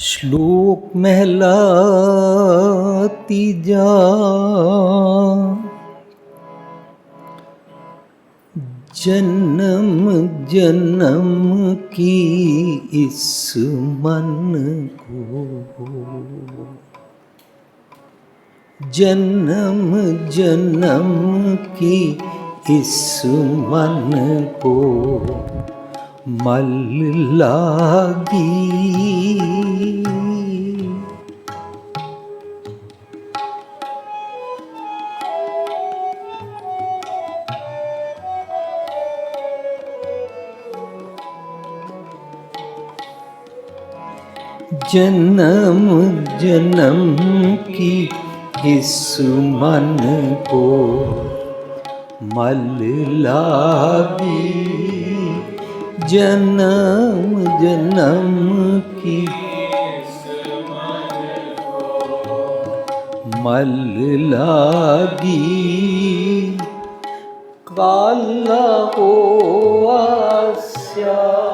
श्लोक महला तीजा। जन्म जन्म की इस मन को, जन्म जन्म की इस मन को मल लागी। जन्म जन्म की इस मन को मल लागी। जन्म जन्म की मल लागी। काला हो आस्या,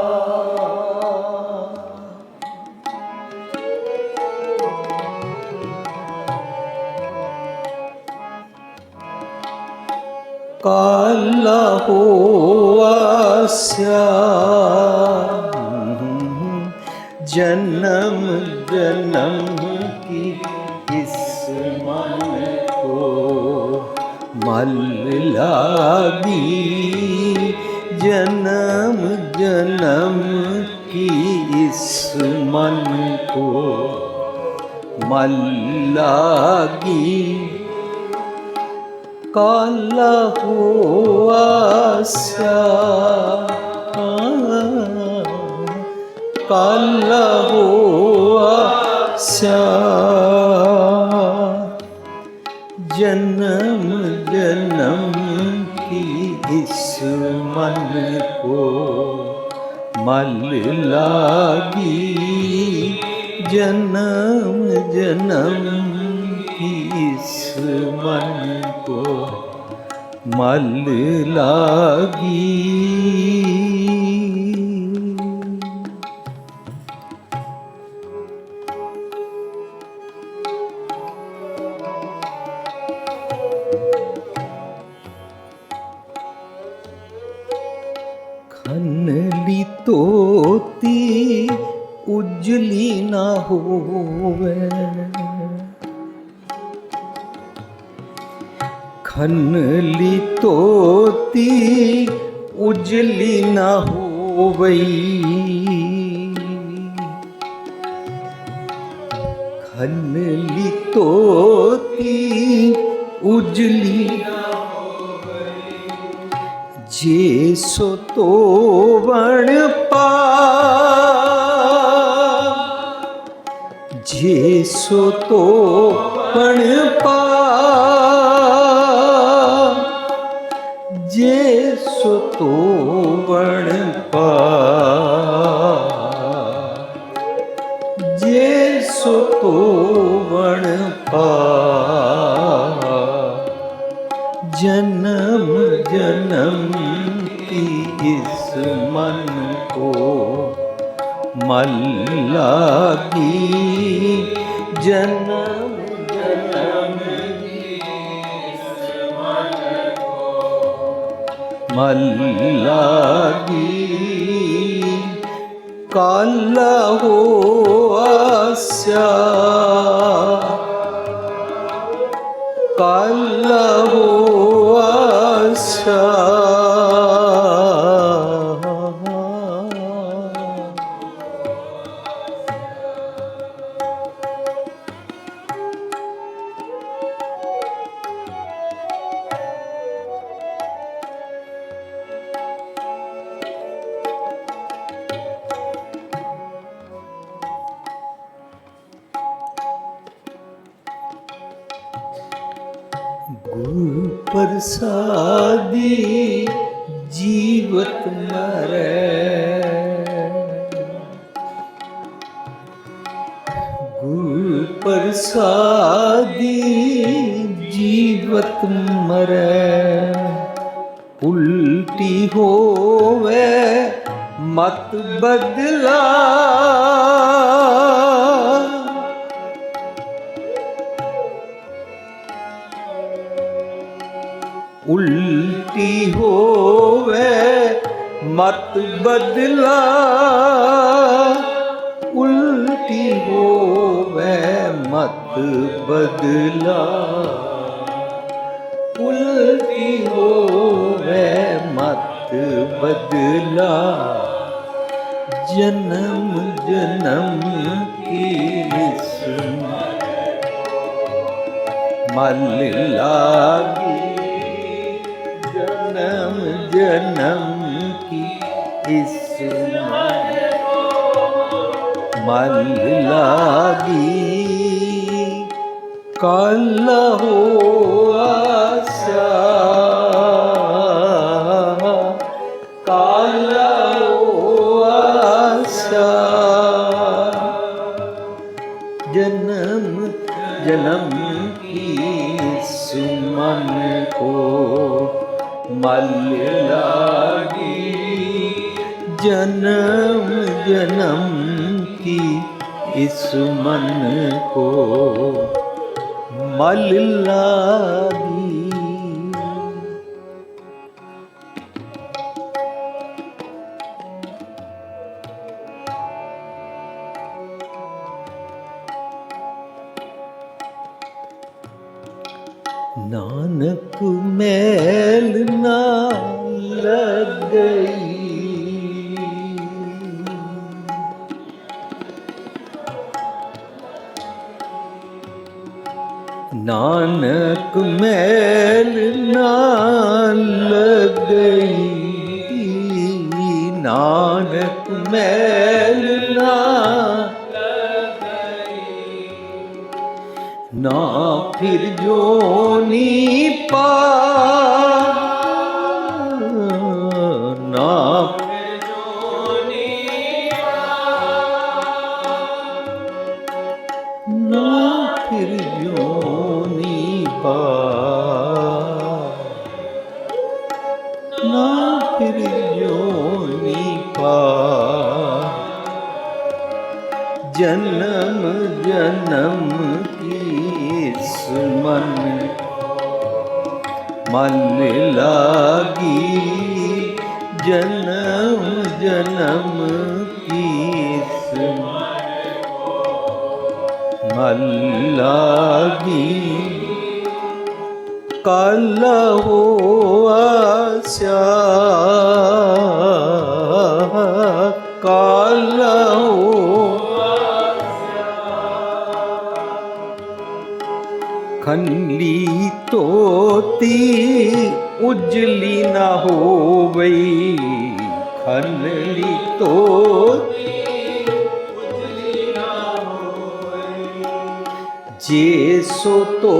काला हो आस्या। जन्म जन्म की इस मन को मल लागी। जन्म जन्म की इस मन को मल लागी। काला हो आस्या, काला हो आस्या। जन्म जन्म की इस मन को मल लागी। जन्म जन्म की इस मन को मल लागी। खनली तोती उजली ना होवे। खनली तोती उजली ना होवई। खनली तोती उजली जे सो तो बण पा। जे सो तो बण पा। जे सो तो बण पा। जे सो तो बण पा। जन्म जन्म की इस मन को मल लागी। जन्म जन्म की इस मन को मल लागी। काला हो आस्या, काला हो आस्या। गुरु प्रसादी जीवत मरे। गुरु प्रसादी जीवत मरे। उल्टी होवे मत बदला उल्टी होवे मत बदला उल्टी होवे मत बदला उल्टी होवे मत बदला जन्म जन्म की मल लागी जन्म जन्म की इस मल लागी कल हो आशा कल हो आशा जन्म जन्म की सुमन को मल लागी जन्म जन्म की इस मन को मल लागी। नानक मैल ना लग गई नानक मैल ना लग गई नानक मैल ना ना फिर जोनी पा ना फिर जोनी ना फिर जोनी पा ना फिर जोनी पा जन्म जन्म मन मल लागी जन्म जन्म की मल लागी कल हो आशा कल हो खनली तोती उजली ना हो गई खनली तोती उजली ना हो गई जे सो तो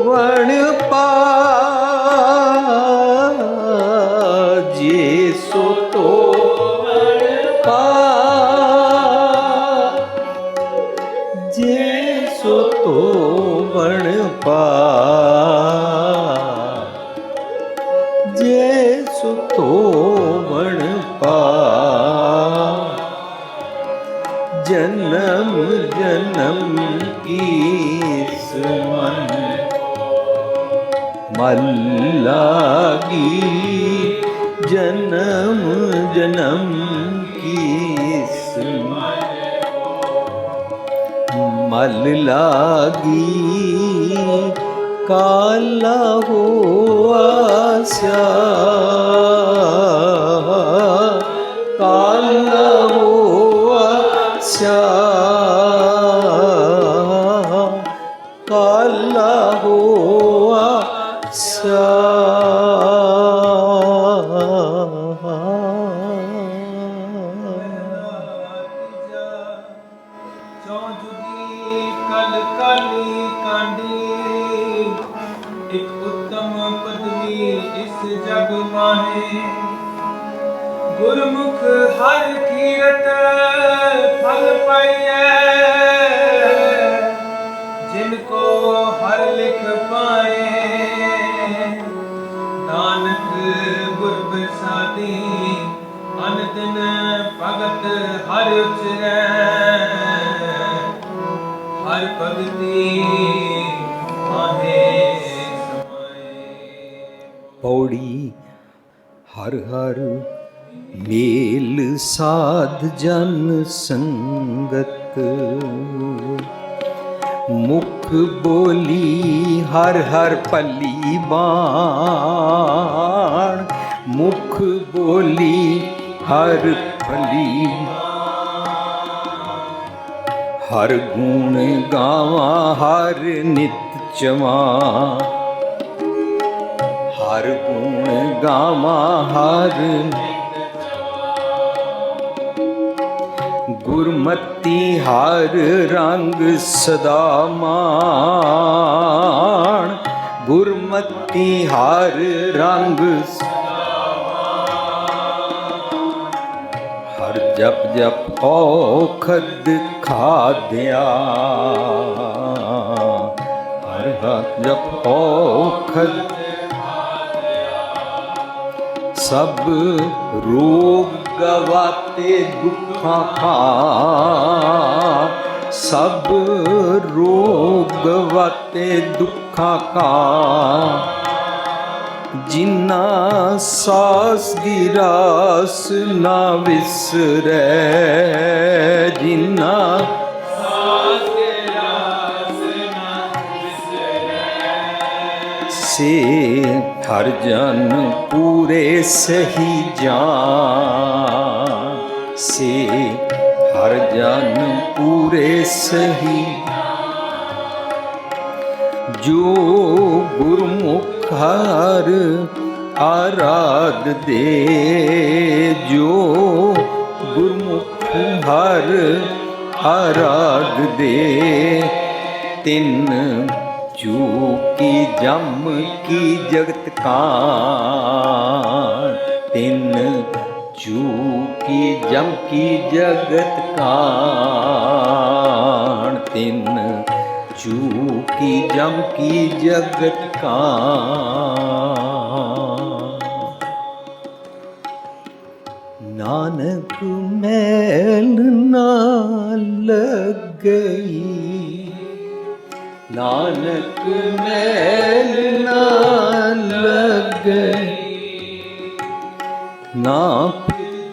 वण पा जे सो तो वण पा जे सो तो वण पा जे सो तो वण पा जन्म जन्म की मन मल लागी जन्म जन्म की मल लागी काला हो आशा काला हो आशा काला हो आशा कल काली कांडी एक उत्तम पदवी इस जग माहे गुरमुख हर कीरत फल पाइए जिनको हर लिख पाए नानक गुर प्रसादी अन दिन ਪਦ ਹਰ ਉਚਰੈ ਹਰ ਭਗਤੀ ਮਾਹੇ ਸਮਾਏ। पौड़ी हर हर मेल साध जन संगत, मुख बोली हर हर पली बाण, मुख बोली हर फली हर गुण गावा हर नित चवा, हर गुण गावा हर गुरमति हर रंग सदा मान, गुरमति हर रंग हर जप जप औखद खाद्या, हर जप औखद सब रोग गवाते दुखा का, सब रोग गवाते दुखा का, जिन्ना सास गिरास ना विसरै, जिन्ना से हर जन पूरे सही जान, से हर जन पूरे सही, जो गुरमुख हर आराध दे, जो गुरमुख हर आराध दे, तिन चूकी जम की जगत कान, तिन चूकी जम की जगत कान, तिन चूकी जम की जगत कान। नानक मैल ना लग गई, नानक मैल ना लग ना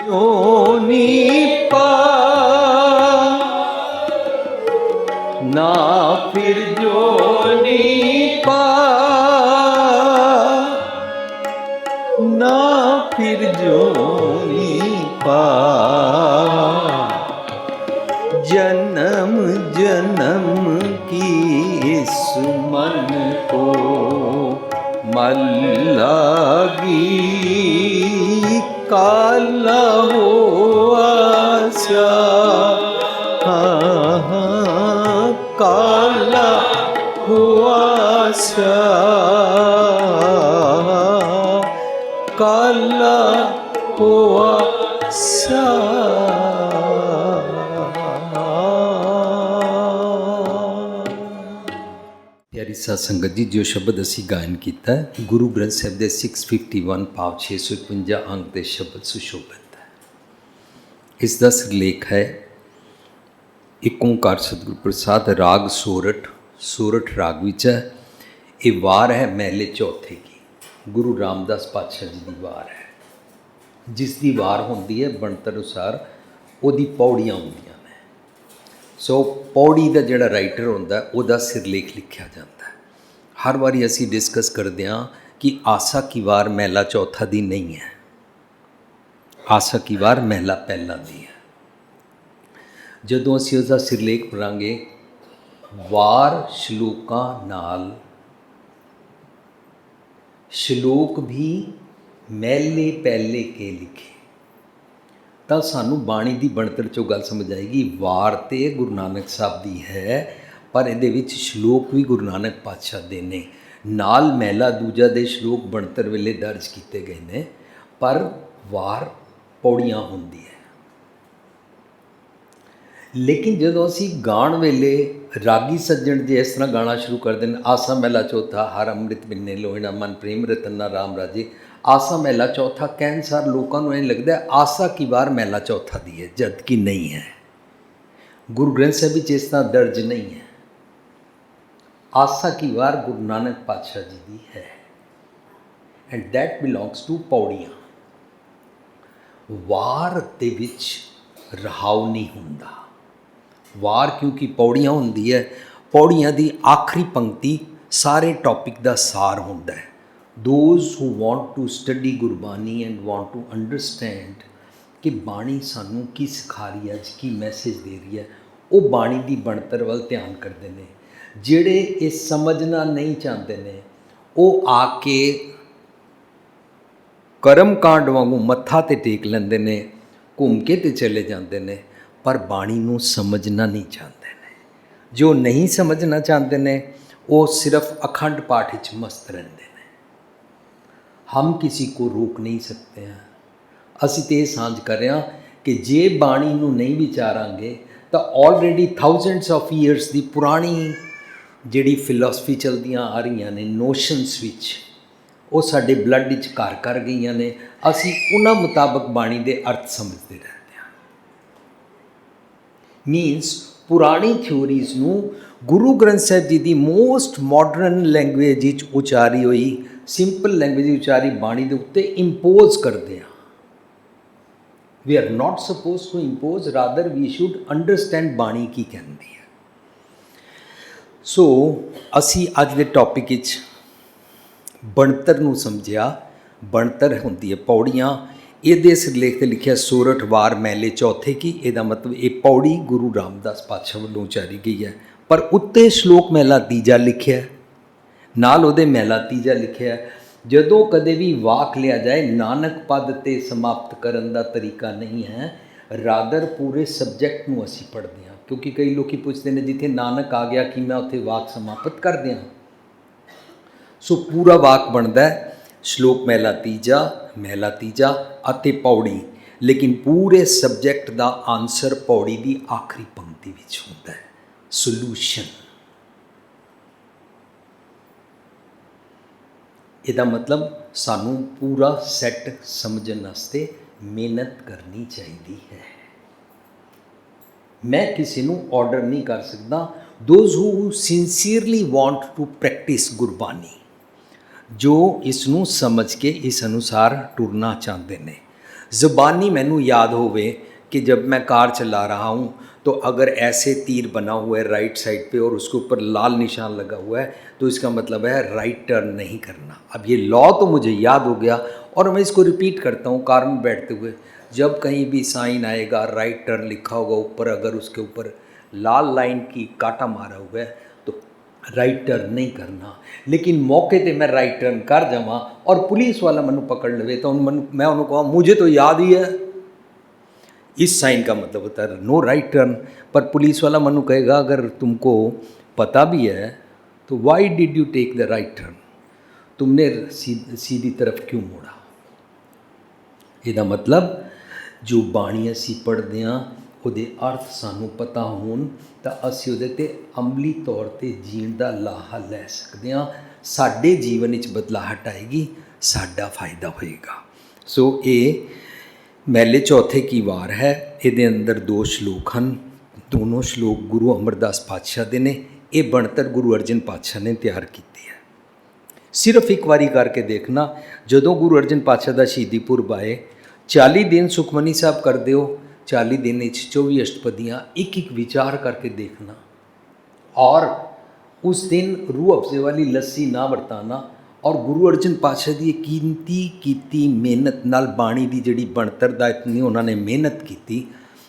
जोनी पा, ना फिर जोनी पा, ना फिर जोनी पा, जन्म जन्म की इस मन को मल लागी, काला हो आशा, काला हो आशा, काला हो आशा। प्यारी साध संगत जी, जो शब्द असी गायन किया गुरु ग्रंथ साहिब के 651 भाव 651 अंक के शब्द सुशोभित है। इसका सिरलेख है एक ओंकार सतगुरु प्रसाद, राग सोरठ, सोरठ राग विच है। ये वार है महले चौथे की, गुरु रामदास पातशाह जी की वार है। जिसकी वार होंदी है बनतर अनुसार उहदी पौड़ियाँ होंदियां ने। सो पौड़ी का जिहड़ा राइटर होंदा उहदा सिरलेख लिखिया जाता है। हर बारी असी डिस्कस करते हैं कि आसा की वार महला चौथा दी नहीं है, आसा की वार महला पहला दी है। जदों असी उसका सिरलेख पढ़ांगे वार श्लोकां नाल, श्लोक भी महले पहले के लिखे, तो सानू बाणी की बनतर चो गल समझ आएगी। वार तो गुरु नानक साहब की है, पर ये श्लोक भी गुरु नानक पातशाह दे ने, नाल महला दूजा दे श्लोक बनतर वेले दर्ज किए गए ने, पर वार पौड़ियाँ होंदी है। लेकिन जदों असी गाण वेले रागी सज्जण जे इस तरह गाना शुरू कर दें, आसा महला चौथा, हर अमृत बिन्ने लोहिणा मन प्रेम रतन ना राम राजे, ਆਸਾ ਮਹਿਲਾ ਚੌਥਾ ਕਹਿਣ ਸਾਰ ਲੋਕਾਂ ਨੂੰ ਇਹ ਲੱਗਦਾ ਹੈ ਆਸਾ ਕੀ ਵਾਰ ਮਹਿਲਾ ਚੌਥਾ ਦੀ ਹੈ, ਜਦ ਕਿ ਨਹੀਂ ਹੈ। ਗੁਰੂ ਗ੍ਰੰਥ ਸਾਹਿਬ ਵਿੱਚ ਇਸ ਤਰ੍ਹਾਂ ਦਰਜ ਨਹੀਂ ਹੈ। ਆਸਾ ਕੀ ਵਾਰ ਗੁਰੂ ਨਾਨਕ ਪਾਤਸ਼ਾਹ ਜੀ ਦੀ ਹੈ ਐਂਡ ਦੈਟ ਬਿਲੋਂਗਸ ਟੂ ਪੌੜੀਆਂ। ਵਾਰ ਦੇ ਵਿੱਚ ਰਹਾਉ ਨਹੀਂ ਹੁੰਦਾ। ਵਾਰ ਕਿਉਂਕਿ ਪੌੜੀਆਂ ਹੁੰਦੀ ਹੈ, ਪੌੜੀਆਂ ਦੀ ਆਖਰੀ ਪੰਕਤੀ ਸਾਰੇ ਟੌਪਿਕ ਦਾ ਸਾਰ ਹੁੰਦਾ ਹੈ। Those who want to study Gurbani and want to understand ਕਿ ਬਾਣੀ ਸਾਨੂੰ ਕੀ ਸਿਖਾ ਰਹੀ ਹੈ, ਅੱਜ ਕੀ ਮੈਸੇਜ ਦੇ ਰਹੀ ਹੈ, ਉਹ ਬਾਣੀ ਦੀ ਬਣਤਰ ਵੱਲ ਧਿਆਨ ਕਰਦੇ ਨੇ। ਜਿਹੜੇ ਇਹ ਸਮਝਣਾ ਨਹੀਂ ਚਾਹੁੰਦੇ ਨੇ ਉਹ ਆ ਕੇ ਕਰਮ ਕਾਂਡ ਵਾਂਗੂ ਮੱਥਾ ਤੇ ਟੇਕ ਲੈਂਦੇ ਨੇ, ਘੁੰਮ ਕੇ ਤੇ ਚਲੇ ਜਾਂਦੇ ਨੇ, ਪਰ ਬਾਣੀ ਨੂੰ ਸਮਝਣਾ ਨਹੀਂ ਚਾਹੁੰਦੇ ਨੇ। ਜੋ ਨਹੀਂ ਸਮਝਣਾ ਚਾਹੁੰਦੇ ਨੇ ਉਹ ਸਿਰਫ ਅਖੰਡ ਪਾਠ ਵਿੱਚ ਮਸਤ ਰਹਿੰਦੇ ਨੇ। हम किसी को रोक नहीं सकते हैं। ਅਸੀਂ ਤੇ ਇਹ ਸਾਂਝ ਕਰ ਰਹੇ ਹਾਂ ਕਿ ਜੇ ਬਾਣੀ ਨੂੰ ਨਹੀਂ ਵਿਚਾਰਾਂਗੇ ਤਾਂ ਆਲਰੇਡੀ ਥਾਊਜ਼ੈਂਡਸ ਆਫ ਈਅਰਸ ਦੀ ਪੁਰਾਣੀ ਜਿਹੜੀ ਫਿਲਾਸਫੀ ਚਲਦੀਆਂ ਆ ਰਹੀਆਂ ਨੇ ਨੋਸ਼ਨਸ ਵਿੱਚ, ਉਹ ਸਾਡੇ ਬਲੱਡ ਵਿੱਚ ਘਰ ਕਰ ਗਈਆਂ ਨੇ। ਅਸੀਂ ਉਹਨਾਂ ਮੁਤਾਬਕ ਬਾਣੀ ਦੇ ਅਰਥ ਸਮਝਦੇ ਰਹਿੰਦੇ ਹਾਂ। ਮੀਨਸ ਪੁਰਾਣੀ ਥਿਊਰੀਜ਼ ਨੂੰ ਗੁਰੂ ਗ੍ਰੰਥ ਸਾਹਿਬ ਜੀ ਦੀ ਮੋਸਟ ਮਾਡਰਨ ਲੈਂਗੁਏਜ ਵਿੱਚ ਉਚਾਰੀ ਹੋਈ, ਸਿੰਪਲ ਲੈਂਗੁਏਜ ਦੀ ਉਚਾਰੀ ਬਾਣੀ ਦੇ ਉੱਤੇ ਇੰਪੋਜ਼ ਕਰਦੇ ਹਾਂ। We are not suppose to impose, rather we should understand Bani ਕੀ ਕਹਿੰਦੀ ਹੈ। ਸੋ ਅਸੀਂ ਅੱਜ ਦੇ ਟੌਪਿਕ ਵਿੱਚ ਬਣਤਰ ਨੂੰ ਸਮਝਿਆ। ਬਣਤਰ ਹੁੰਦੀ ਹੈ ਪੌੜੀਆਂ। ਇਹਦੇ ਸਿਰਲੇਖ 'ਤੇ ਲਿਖਿਆ ਸੋਰਠ ਵਾਰ ਮਹਿਲੇ ਚੌਥੇ ਕੀ। ਇਹਦਾ ਮਤਲਬ ਇਹ ਪੌੜੀ ਗੁਰੂ ਰਾਮਦਾਸ ਪਾਤਸ਼ਾਹ ਵੱਲੋਂ ਉਚਾਰੀ ਗਈ ਹੈ, ਪਰ ਉੱਤੇ ਸ਼ਲੋਕ ਮਹਿਲਾ ਤੀਜਾ ਲਿਖਿਆ, ਨਾਲ ਉਹਦੇ ਮਹਿਲਾ ਤੀਜਾ ਲਿਖਿਆ। ਜਦੋਂ ਕਦੇ ਵੀ ਵਾਕ ਲਿਆ ਜਾਏ, ਨਾਨਕ ਪਦ 'ਤੇ ਸਮਾਪਤ ਕਰਨ ਦਾ ਤਰੀਕਾ ਨਹੀਂ ਹੈ, ਰਾਦਰ ਪੂਰੇ ਸਬਜੈਕਟ ਨੂੰ ਅਸੀਂ ਪੜ੍ਹਦੇ ਹਾਂ। ਕਿਉਂਕਿ ਕਈ ਲੋਕ ਪੁੱਛਦੇ ਨੇ ਜਿੱਥੇ ਨਾਨਕ ਆ ਗਿਆ ਕਿ ਮੈਂ ਉੱਥੇ ਵਾਕ ਸਮਾਪਤ ਕਰ ਦਿਆਂ। ਸੋ ਪੂਰਾ ਵਾਕ ਬਣਦਾ ਹੈ ਸ਼ਲੋਕ ਮਹਿਲਾ ਤੀਜਾ ਅਤੇ ਪੌੜੀ, ਲੇਕਿਨ ਪੂਰੇ ਸਬਜੈਕਟ ਦਾ ਆਨਸਰ ਪੌੜੀ ਦੀ ਆਖਰੀ ਪੰਕਤੀ ਵਿੱਚ ਹੁੰਦਾ ਹੈ, ਸੋਲੂਸ਼ਨ। ਇਹਦਾ ਮਤਲਬ ਸਾਨੂੰ ਪੂਰਾ ਸੈੱਟ ਸਮਝਣ ਵਾਸਤੇ ਮਿਹਨਤ ਕਰਨੀ ਚਾਹੀਦੀ ਹੈ। ਮੈਂ ਕਿਸੇ ਨੂੰ ਆਰਡਰ ਨਹੀਂ ਕਰ ਸਕਦਾ। Those who sincerely want to practice Gurbani, ਜੋ ਇਸ ਨੂੰ ਸਮਝ ਕੇ ਇਸ ਅਨੁਸਾਰ ਟੁਰਨਾ ਚਾਹੁੰਦੇ ਨੇ। ਜ਼ਬਾਨੀ ਮੈਨੂੰ याद होवे कि जब मैं कार चला रहा हूँ तो अगर ऐसे तीर बना हुआ है राइट साइड पे और उसके ऊपर लाल निशान लगा हुआ है तो इसका मतलब है राइट टर्न नहीं करना। अब ये लॉ तो मुझे याद हो गया और मैं इसको रिपीट करता हूँ कार में बैठते हुए। जब कहीं भी साइन आएगा राइट टर्न लिखा होगा ऊपर, अगर उसके ऊपर लाल लाइन की कांटा मारा हुआ है तो राइट टर्न नहीं करना। लेकिन मौके पे मैं राइट टर्न कर जावा और पुलिस वाला मैनू पकड़ लवे तो मैं उन्होंने कहा मुझे तो याद ही है, इस साइन का मतलब होता है नो राइट टर्न। पर पुलिस वाला मैनू कहेगा अगर तुमको पता भी है तो why did you take the right turn, तुमने सीधी तरफ क्यों मोड़ा। ਇਹਦਾ ਮਤਲਬ ਜੋ ਬਾਣੀ ਅਸੀਂ ਪੜ੍ਹਦੇ ਹਾਂ ਉਹਦੇ ਅਰਥ ਸਾਨੂੰ ਪਤਾ ਹੋਣ ਤਾਂ ਅਸੀਂ ਉਹਦੇ 'ਤੇ ਅਮਲੀ ਤੌਰ 'ਤੇ ਜੀਣ ਦਾ ਲਾਹਾ ਲੈ ਸਕਦੇ ਹਾਂ। ਸਾਡੇ ਜੀਵਨ ਵਿੱਚ ਬਦਲਾਹਟ ਆਏਗੀ, ਸਾਡਾ ਫਾਇਦਾ ਹੋਏਗਾ। ਸੋ ਇਹ ਮਹਿਲੇ ਚੌਥੇ ਕੀ ਵਾਰ ਹੈ। ਇਹਦੇ ਅੰਦਰ 2 ਸ਼ਲੋਕ ਹਨ। ਦੋਨੋਂ ਸ਼ਲੋਕ ਗੁਰੂ ਅਮਰਦਾਸ ਪਾਤਸ਼ਾਹ ਦੇ ਨੇ। ਇਹ ਬਣਤਰ ਗੁਰੂ ਅਰਜਨ ਪਾਤਸ਼ਾਹ ਨੇ ਤਿਆਰ ਕੀਤੀ ਹੈ। ਸਿਰਫ ਇੱਕ ਵਾਰੀ ਕਰਕੇ ਦੇਖਣਾ, ਜਦੋਂ ਗੁਰੂ ਅਰਜਨ ਪਾਤਸ਼ਾਹ ਦਾ ਸ਼ਹੀਦੀ ਪੁਰਬ ਆਏ 40 ਦਿਨ ਸੁਖਮਨੀ ਸਾਹਿਬ ਕਰਦੇ ਹੋ, 40 दिन 24 अष्टपदियाँ एक एक विचार करके देखना और उस दिन रूह अफ़ज़े वाली लस्सी ना वरताना। और गुरु अर्जन पातशाह की कीमती की मेहनत नाल बाणी की जिहड़ी बनतर दा इतनी उन्होंने मेहनत की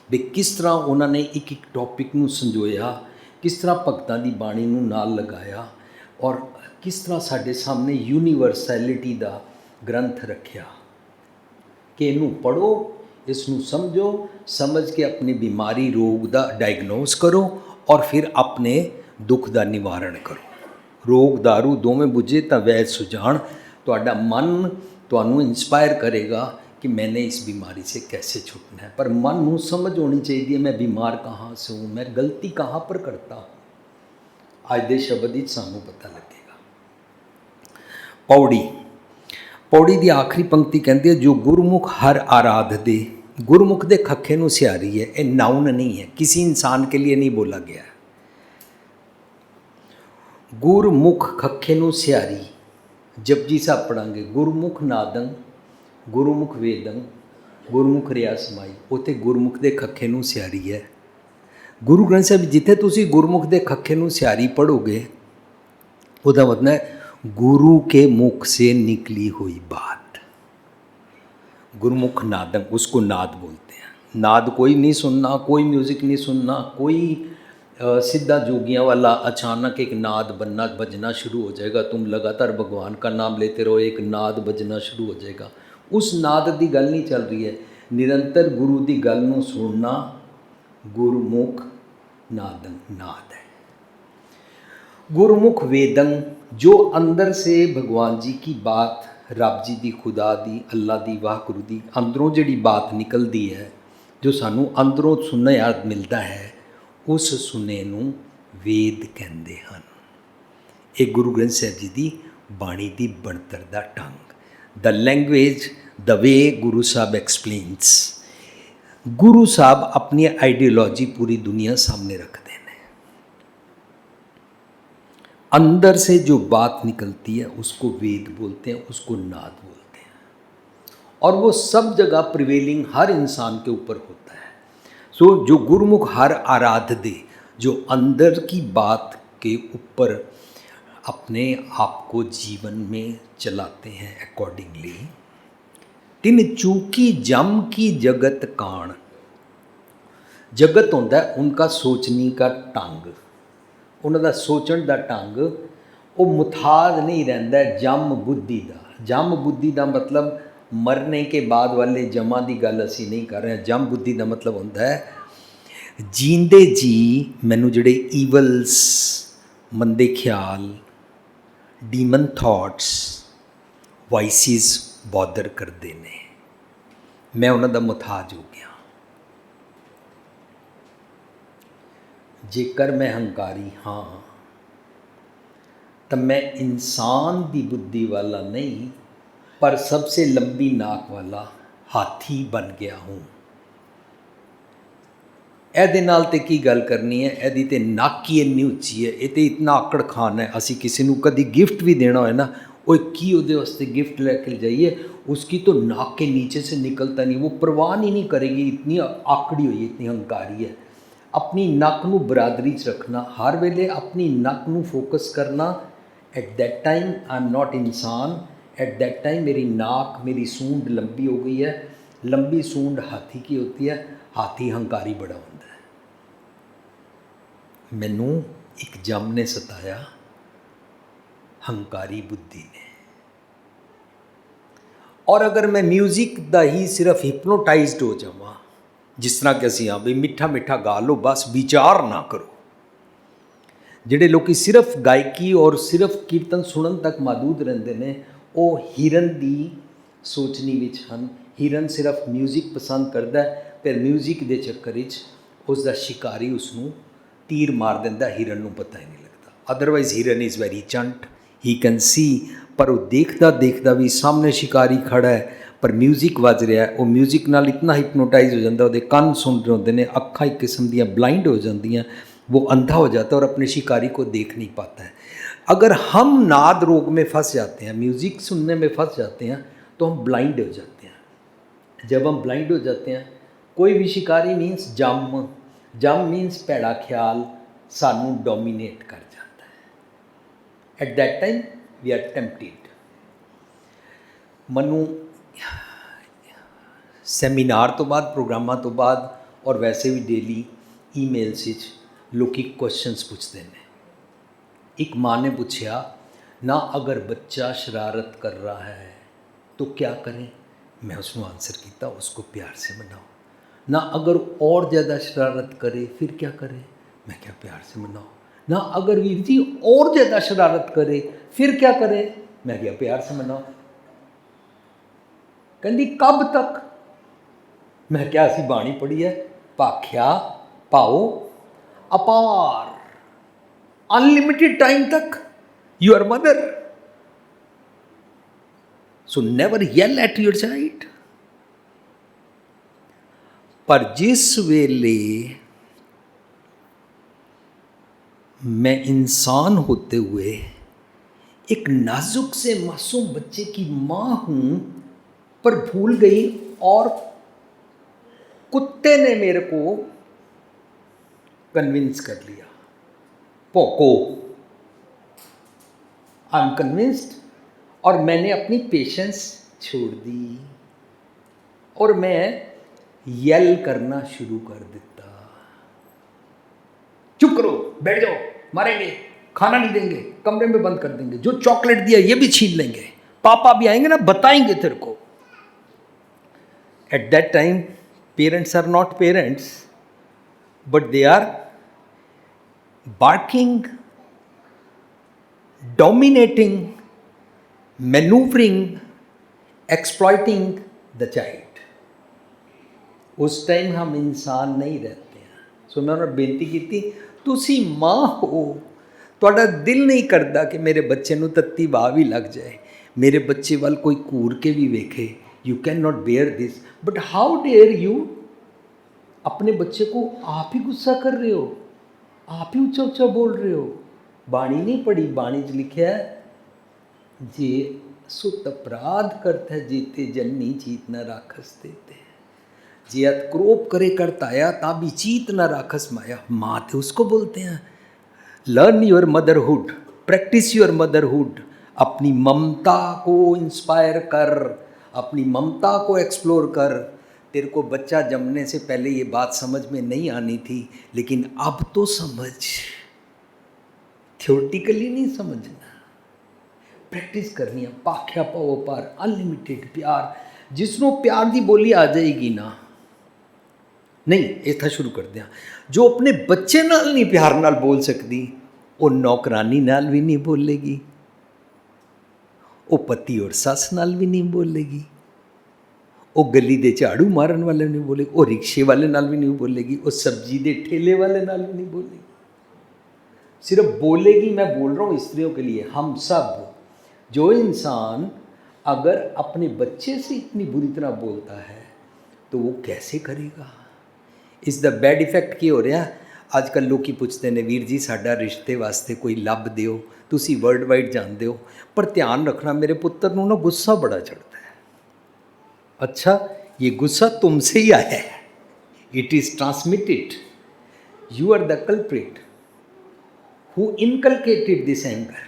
भी किस तरह उन्होंने एक एक टॉपिक नूं संजोया, किस तरह भगतां दी बाणी नूं नाल लगाया और किस तरह साडे सामने यूनीवर्सैलिटी दा ग्रंथ रखिया कि इनू पढ़ो, इसनू समझो, समझ के अपनी बीमारी रोग का डायग्नोस करो और फिर अपने दुख का निवारण करो। रोग दारू दोवें बुझे तो वैद सुजान। तुहाडा मन तुहानू इंस्पायर करेगा कि मैंने इस बीमारी से कैसे छूटना है। पर मन नू समझ होनी चाहिए मैं बीमार कहाँ से हूँ, मैं गलती कहाँ पर करता हूँ। आज दे शब्द ही सानू पता लगेगा। पौड़ी ਪੌੜੀ ਦੀ ਆਖਰੀ ਪੰਕਤੀ ਕਹਿੰਦੀ ਹੈ, ਜੋ ਗੁਰਮੁਖ ਹਰ ਆਰਾਧ ਦੇ। गुरमुख दे खखे नूं सियारी है, ये नाउन नहीं है, किसी इंसान के लिए नहीं बोला गया। गुरमुख खखे नूं सियारी, जपजी साहब पढ़ांगे, गुरमुख नादं गुरमुख वेदं गुरमुख रिया समाई, उत्थे गुरमुख दे खखे नूं सियारी है। गुरु ग्रंथ साहब जिथे तुसी गुरमुख दे खखे नूं सियारी पढ़ोगे, उसका मतलब है गुरु के मुख से निकली हुई बात। गुरमुख नादम, उसको नाद बोलते हैं। नाद कोई नहीं सुनना, कोई म्यूज़िक नहीं सुनना, कोई सीधा जोगियाँ वाला अचानक एक नाद बनना बजना शुरू हो जाएगा, तुम लगातार भगवान का नाम लेते रहो, एक नाद बजना शुरू हो जाएगा। उस नाद की गल नहीं चल रही है। निरंतर गुरु की गल नूं सुनना गुरमुख नादन नाद है। गुरमुख वेदन, जो अंदर से भगवान जी की बात, रब जी दी, खुदा दी, अल्लाह दी, वाहगुरू दी अंदरों जिहड़ी बात निकलती है, जो सानू अंदरों सुनने याद मिलता है, उस सुने नूं वेद कहंदे हन। ये गुरु ग्रंथ साहिब जी दी बाणी दी बनतर दा ढंग, द लैंग्वेज, द वे गुरु साहब एक्सप्लेन्स। गुरु साहब अपनी आइडियोलॉजी पूरी दुनिया सामने रखते हैं। अंदर से जो बात निकलती है उसको वेद बोलते हैं, उसको नाद बोलते हैं, और वो सब जगह प्रिवेलिंग हर इंसान के ऊपर होता है। सो जो गुरुमुख हर आराध दे, जो अंदर की बात के ऊपर अपने आप को जीवन में चलाते हैं अकॉर्डिंगली। तिन चूकी जम की जगत कान, जगत होता है उनका सोचने का ढंग, उन्होंने सोचण का ढंग, वो मुथाज नहीं रहता जम बुद्धि का। जम बुद्धि का मतलब मरने के बाद वाले जमा की गल असी नहीं कर रहे। जम बुद्धि का मतलब होता है जींदे जी मैनू जिहड़े ईवल्स, मंदे ख्याल, डीमन थॉट्स, वाइसिस बॉदर करते ने, मैं उन्हों का मुथाज हो गया। जेकर मैं हंकारी हाँ, तो मैं इंसान की बुद्धि वाला नहीं, पर सबसे लंबी नाक वाला हाथी बन गया हूँ। ਇਹਦੇ ਨਾਲ ਤੇ ਕੀ ਗੱਲ ਕਰਨੀ ਹੈ, ਇਹਦੀ ਤੇ ਨੱਕ ਹੀ ਇੰਨੀ ਉੱਚੀ ਹੈ, ਇਹ ਤੇ ਇਤਨਾ ਆਕੜ ਖਾਨ ਹੈ। ਅਸੀਂ ਕਿਸੇ ਨੂੰ ਕਦੀ ਗਿਫਟ ਵੀ ਦੇਣਾ ਹੋਏ ਨਾ, ਉਹ ਕੀ ਉਹਦੇ ਵਾਸਤੇ गिफ्ट लेकर जाइए, उसकी तो नाक के नीचे से निकलता नहीं, वो परवाह ही नहीं करेगी, इतनी आकड़ी हुई है, इतनी हंकारी है। अपनी नक नूं बरादरी च रखना, हर वेले अपनी नक नूं फोकस करना। Eight that time I am not इंसान, एट दैट टाइम मेरी नाक, मेरी सूंड लंबी हो गई है। लंबी सूंड हाथी की होती है, हाथी हंकारी बड़ा होता है। मैनू एक जम ने सताया, हंकारी बुद्धि ने। और अगर मैं म्यूजिक दा ही सिर्फ हिप्नोटाइज्ड हो जावां, जिस तरह कि असीं हाँ भी मिठा मिठा गा लो, बस विचार ना करो। जिहड़े लोग सिर्फ गायकी और सिर्फ कीर्तन सुनन तक महदूद रहंदे ने, वो हिरन दी सोचनी विच हन। हिरन सिर्फ म्यूजिक पसंद करता है, पर म्यूजिक के चक्कर विच उसका शिकारी उसनूं तीर मार दिंदा, हिरन नूं पता ही नहीं लगता। अदरवाइज हिरन इज़ वैरी चंट, ही कैन सी, पर वो देखता देखता भी सामने शिकारी खड़ा है, पर म्यूजिक वज रहा है, वो म्यूजिक नाल इतना हिप्नोटाइज हो जाता, वो कान सुन रहे होंगे ने, अक्खां एक किस्म दियां ब्लाइंड हो जांदियां, वो अंधा हो जाता है और अपने शिकारी को देख नहीं पाता है। अगर हम नाद रोग में फंस जाते हैं, म्यूज़िक सुनने में फंस जाते हैं, तो हम ब्लाइंड हो जाते हैं। जब हम ब्लाइंड हो जाते हैं, कोई भी शिकारी मीन्स जम, जम मीन्स पैड़ा ख्याल सानू डोमीनेट कर जाता है। At that time we are tempted. मनु सैमीनार तो बाद, प्रोग्रामां तो बाद और वैसे भी डेली ईमेल्स विच लोग क्वेश्चनस पूछते हैं। एक माँ ने पूछा ना, अगर बच्चा शरारत कर रहा है तो क्या करें? मैं उसको आंसर किया, उसको प्यार से मनाओ। ना अगर और ज़्यादा शरारत करे फिर क्या करें? मैं क्या, प्यार से मनाओ। ना अगर वीर जी और ज़्यादा शरारत करे फिर क्या करें? मैं क्या, प्यार से मनाओ। कहती कब तक? मैं क्या, असी बाणी पढ़ी है, भाख्या पाओ अपार, अनलिमिटेड टाइम तक, you are mother. So never yell at your child. पर जिस वेले मैं इंसान होते हुए एक नाजुक से मासूम बच्चे की माँ हूँ पर भूल गई और कुत्ते ने मेरे को कन्विंस कर लिया, पोको, आई एम कन्विंस्ड, और मैंने अपनी पेशेंस छोड़ दी और मैं येल करना शुरू कर देता, चुप करो, बैठ जाओ, मारेंगे, खाना नहीं देंगे, कमरे में बंद कर देंगे, जो चॉकलेट दिया ये भी छीन लेंगे, पापा भी आएंगे ना बताएंगे तेरे को। At that time parents are not parents but they are barking, dominating, maneuvering, exploiting the child। उस टाइम हम इंसान नहीं रहते हैं। सो मैं उन्होंने बेनती की थी, तुसी माँ हो, ਤੁਹਾਡਾ ਦਿਲ ਨਹੀਂ ਕਰਦਾ ਕਿ ਮੇਰੇ ਬੱਚੇ ਨੂੰ ਤੱਤੀ ਵਾਹ ਵੀ ਲੱਗ ਜਾਏ, ਮੇਰੇ ਬੱਚੇ ਵੱਲ ਕੋਈ ਘੂਰ ਕੇ ਵੀ ਵੇਖੇ। You can not bear this, but how dare you अपने बच्चे को आप ही गुस्सा कर रहे हो, आप ही ऊंचा ऊंचा बोल रहे हो। बाणी नहीं पढ़ी, बाणी च लिखा है जे सुत अपराध करता है जीते जननी चीत न राखस देते, जे अत क्रोप करे करताया ता भी चीत न राखस माया। माँ तो उसको बोलते हैं। Learn your motherhood, practice your motherhood, अपनी ममता को इंस्पायर कर, अपनी ममता को एक्सप्लोर कर। तेरे को बच्चा जमने से पहले ये बात समझ में नहीं आनी थी, लेकिन अब तो समझ, थियोरटिकली नहीं समझना, प्रैक्टिस करनी है। पाख्या पाओ पार, अनलिमिटेड प्यार, जिसनों प्यार दी बोली आ जाएगी ना, नहीं इतना शुरू कर दिया। जो अपने बच्चे नाल नहीं प्यार नाल बोल सकती, वो नौकरानी नाल भी नहीं बोलेगी, वो पति और सस नाल भी नहीं बोलेगी, वो गली दे झाड़ू मारन वाले नहीं बोलेगी, वो रिक्शे वाले नाल भी नहीं बोलेगी, वो सब्जी दे ठेले वाले नाल भी नहीं बोलेगी। सिर्फ बोलेगी, मैं बोल रहा हूँ स्त्रियों के लिए, हम सब, जो इंसान अगर अपने बच्चे से इतनी बुरी तरह बोलता है तो वो कैसे करेगा। इस द बैड इफेक्ट की हो रहा। अजकल लोग पूछते हैं वीर जी साडा रिश्ते वास्ते कोई लभ दिओ, तुसी वर्ल्ड वाइड जानते हो, पर ध्यान रखना मेरे पुत्र नूं ना गुस्सा बड़ा चढ़ता है। अच्छा, ये गुस्सा तुमसे ही आया है, it is transmitted, you are the culprit who inculcated this anger.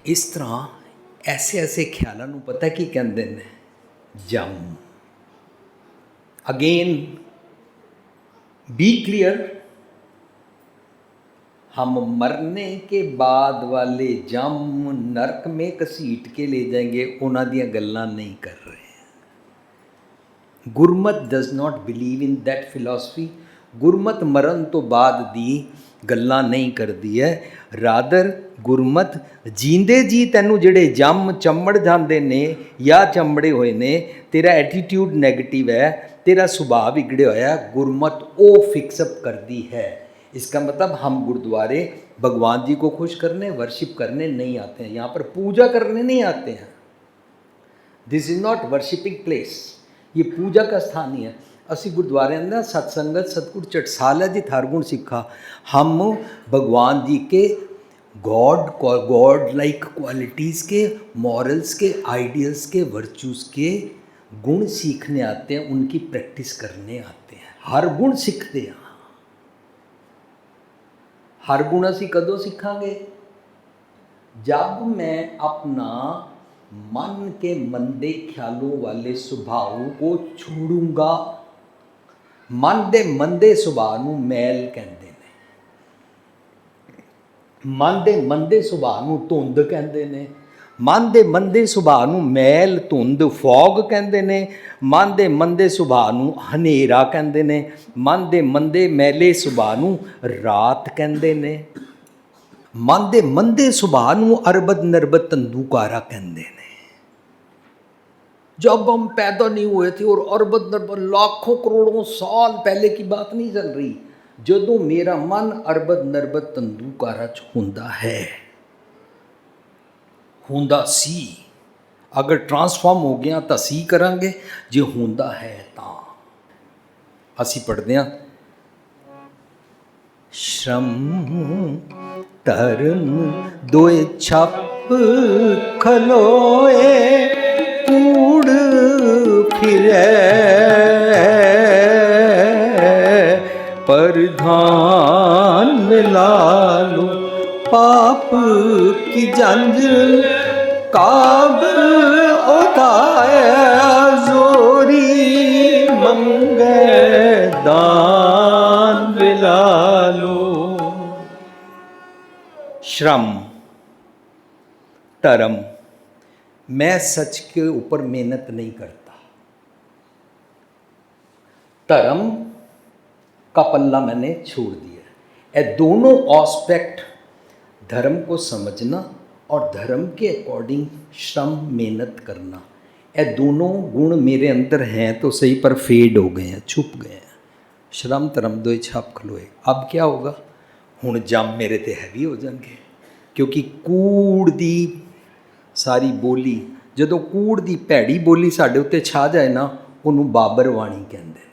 इस तरह ऐसे ऐसे ख्यालों नूं पता की कहते हैं, जम। अगेन बी क्लियर, हम मरने के बाद वाले जम नरक में घसीट के ले जाएंगे, उन्हां दियां गल्लां नहीं कर रहे हैं। Gurmat does not believe in that philosophy. Gurmat मरण तो बाद दी गल्लां नहीं करदी है, रादर गुरमत जींदे जी तैनूं जिहड़े जम चमड़ जांदे ने या चमड़े होए ने, तेरा एटीट्यूड नेगेटिव है, तेरा सुभाव बिगड़े होया, गुरमत ओ फिक्सअप करदी है। इसका मतलब हम गुरुद्वारे भगवान जी को खुश करने, वर्शिप करने नहीं आते हैं, यहाँ पर पूजा करने नहीं आते हैं। This is not worshipping place, ये पूजा का स्थान ही है। असी गुरुद्वारे अंदर सत्संगत सतगुर चटसाल है जी थारगुण सिखा, हम भगवान जी के गॉड लाइक क्वालिटीज़ के, मॉरल्स के, आइडियल्स के, वर्चूज़ के गुण सीखने आते हैं, उनकी प्रैक्टिस करने आते हैं। हर गुण सीखते हैं। हर गुण असी कदों सीखांगे, जब मैं अपना मन के मंदे ख्यालों वाले स्वभाव को छोड़ूंगा। मन दे मंदे सुभाव नूं मैल कहंदे ने, मन दे मंदे सुभाव नूं धुंध कहंदे ने, मन दे मंदे सुभाव नूं मैल धुंध फॉग कहंदे ने, मन दे मंदे सुभाव नूं हनेरा कहंदे ने, मन दे मंदे मैले सुभाव नूं रात कहंदे ने, मन दे मंदे सुभाव नूं अरबद नरबद तंदूकारा कहंदे ने। जब हम पैदा नहीं हुए थे और अरबद नरबद लाखों करोड़ों साल पहले की बात नहीं चल रही, जदों मेरा मन अरबद नरबद तंदूकारा च हुंदा है, हुंदा सी, ਅਗਰ ਟਰਾਂਸਫਾਰਮ ਹੋ ਗਿਆ ਤਾਂ ਅਸੀਂ ਕਰਾਂਗੇ, ਜੇ ਹੁੰਦਾ ਹੈ ਤਾਂ ਅਸੀਂ ਪੜ੍ਹਦੇ ਹਾਂ ਸ਼ਰਮ ਧਰਮ ਦੋਏ ਛਪ ਖਲੋਏ ਕੂੜ ਫਿਰੈ ਪ੍ਰਧਾਨ ਮਿਲਾਲੂ ਪਾਪ ਕੀ ਜੰਜ ਕਾਬ ਉਤਾਇਆ ਜ਼ੋਰੀ ਮੰਗੇ ਦਾਨ ਮਿਲਾਲੂ। श्रम धर्म, मैं सच के ऊपर मेहनत नहीं करता, धर्म का पल्ला मैंने छोड़ दिया। ये दोनों एस्पेक्ट, धर्म को समझना और धर्म के अकॉर्डिंग श्रम मेहनत करना, ये दोनों गुण मेरे अंदर हैं तो सही पर फेड हो गए हैं, छुप गए हैं। श्रम धर्म दो छाप खलोए। अब क्या होगा, हुण जम मेरे ते हैवी हो जाएंगे, क्योंकि कूड़ दी सारी बोली, जदों कूड़ दी भैड़ी बोली साडे उत्ते छा जाए ना, उन्होंने बाबर वाणी कहते हैं।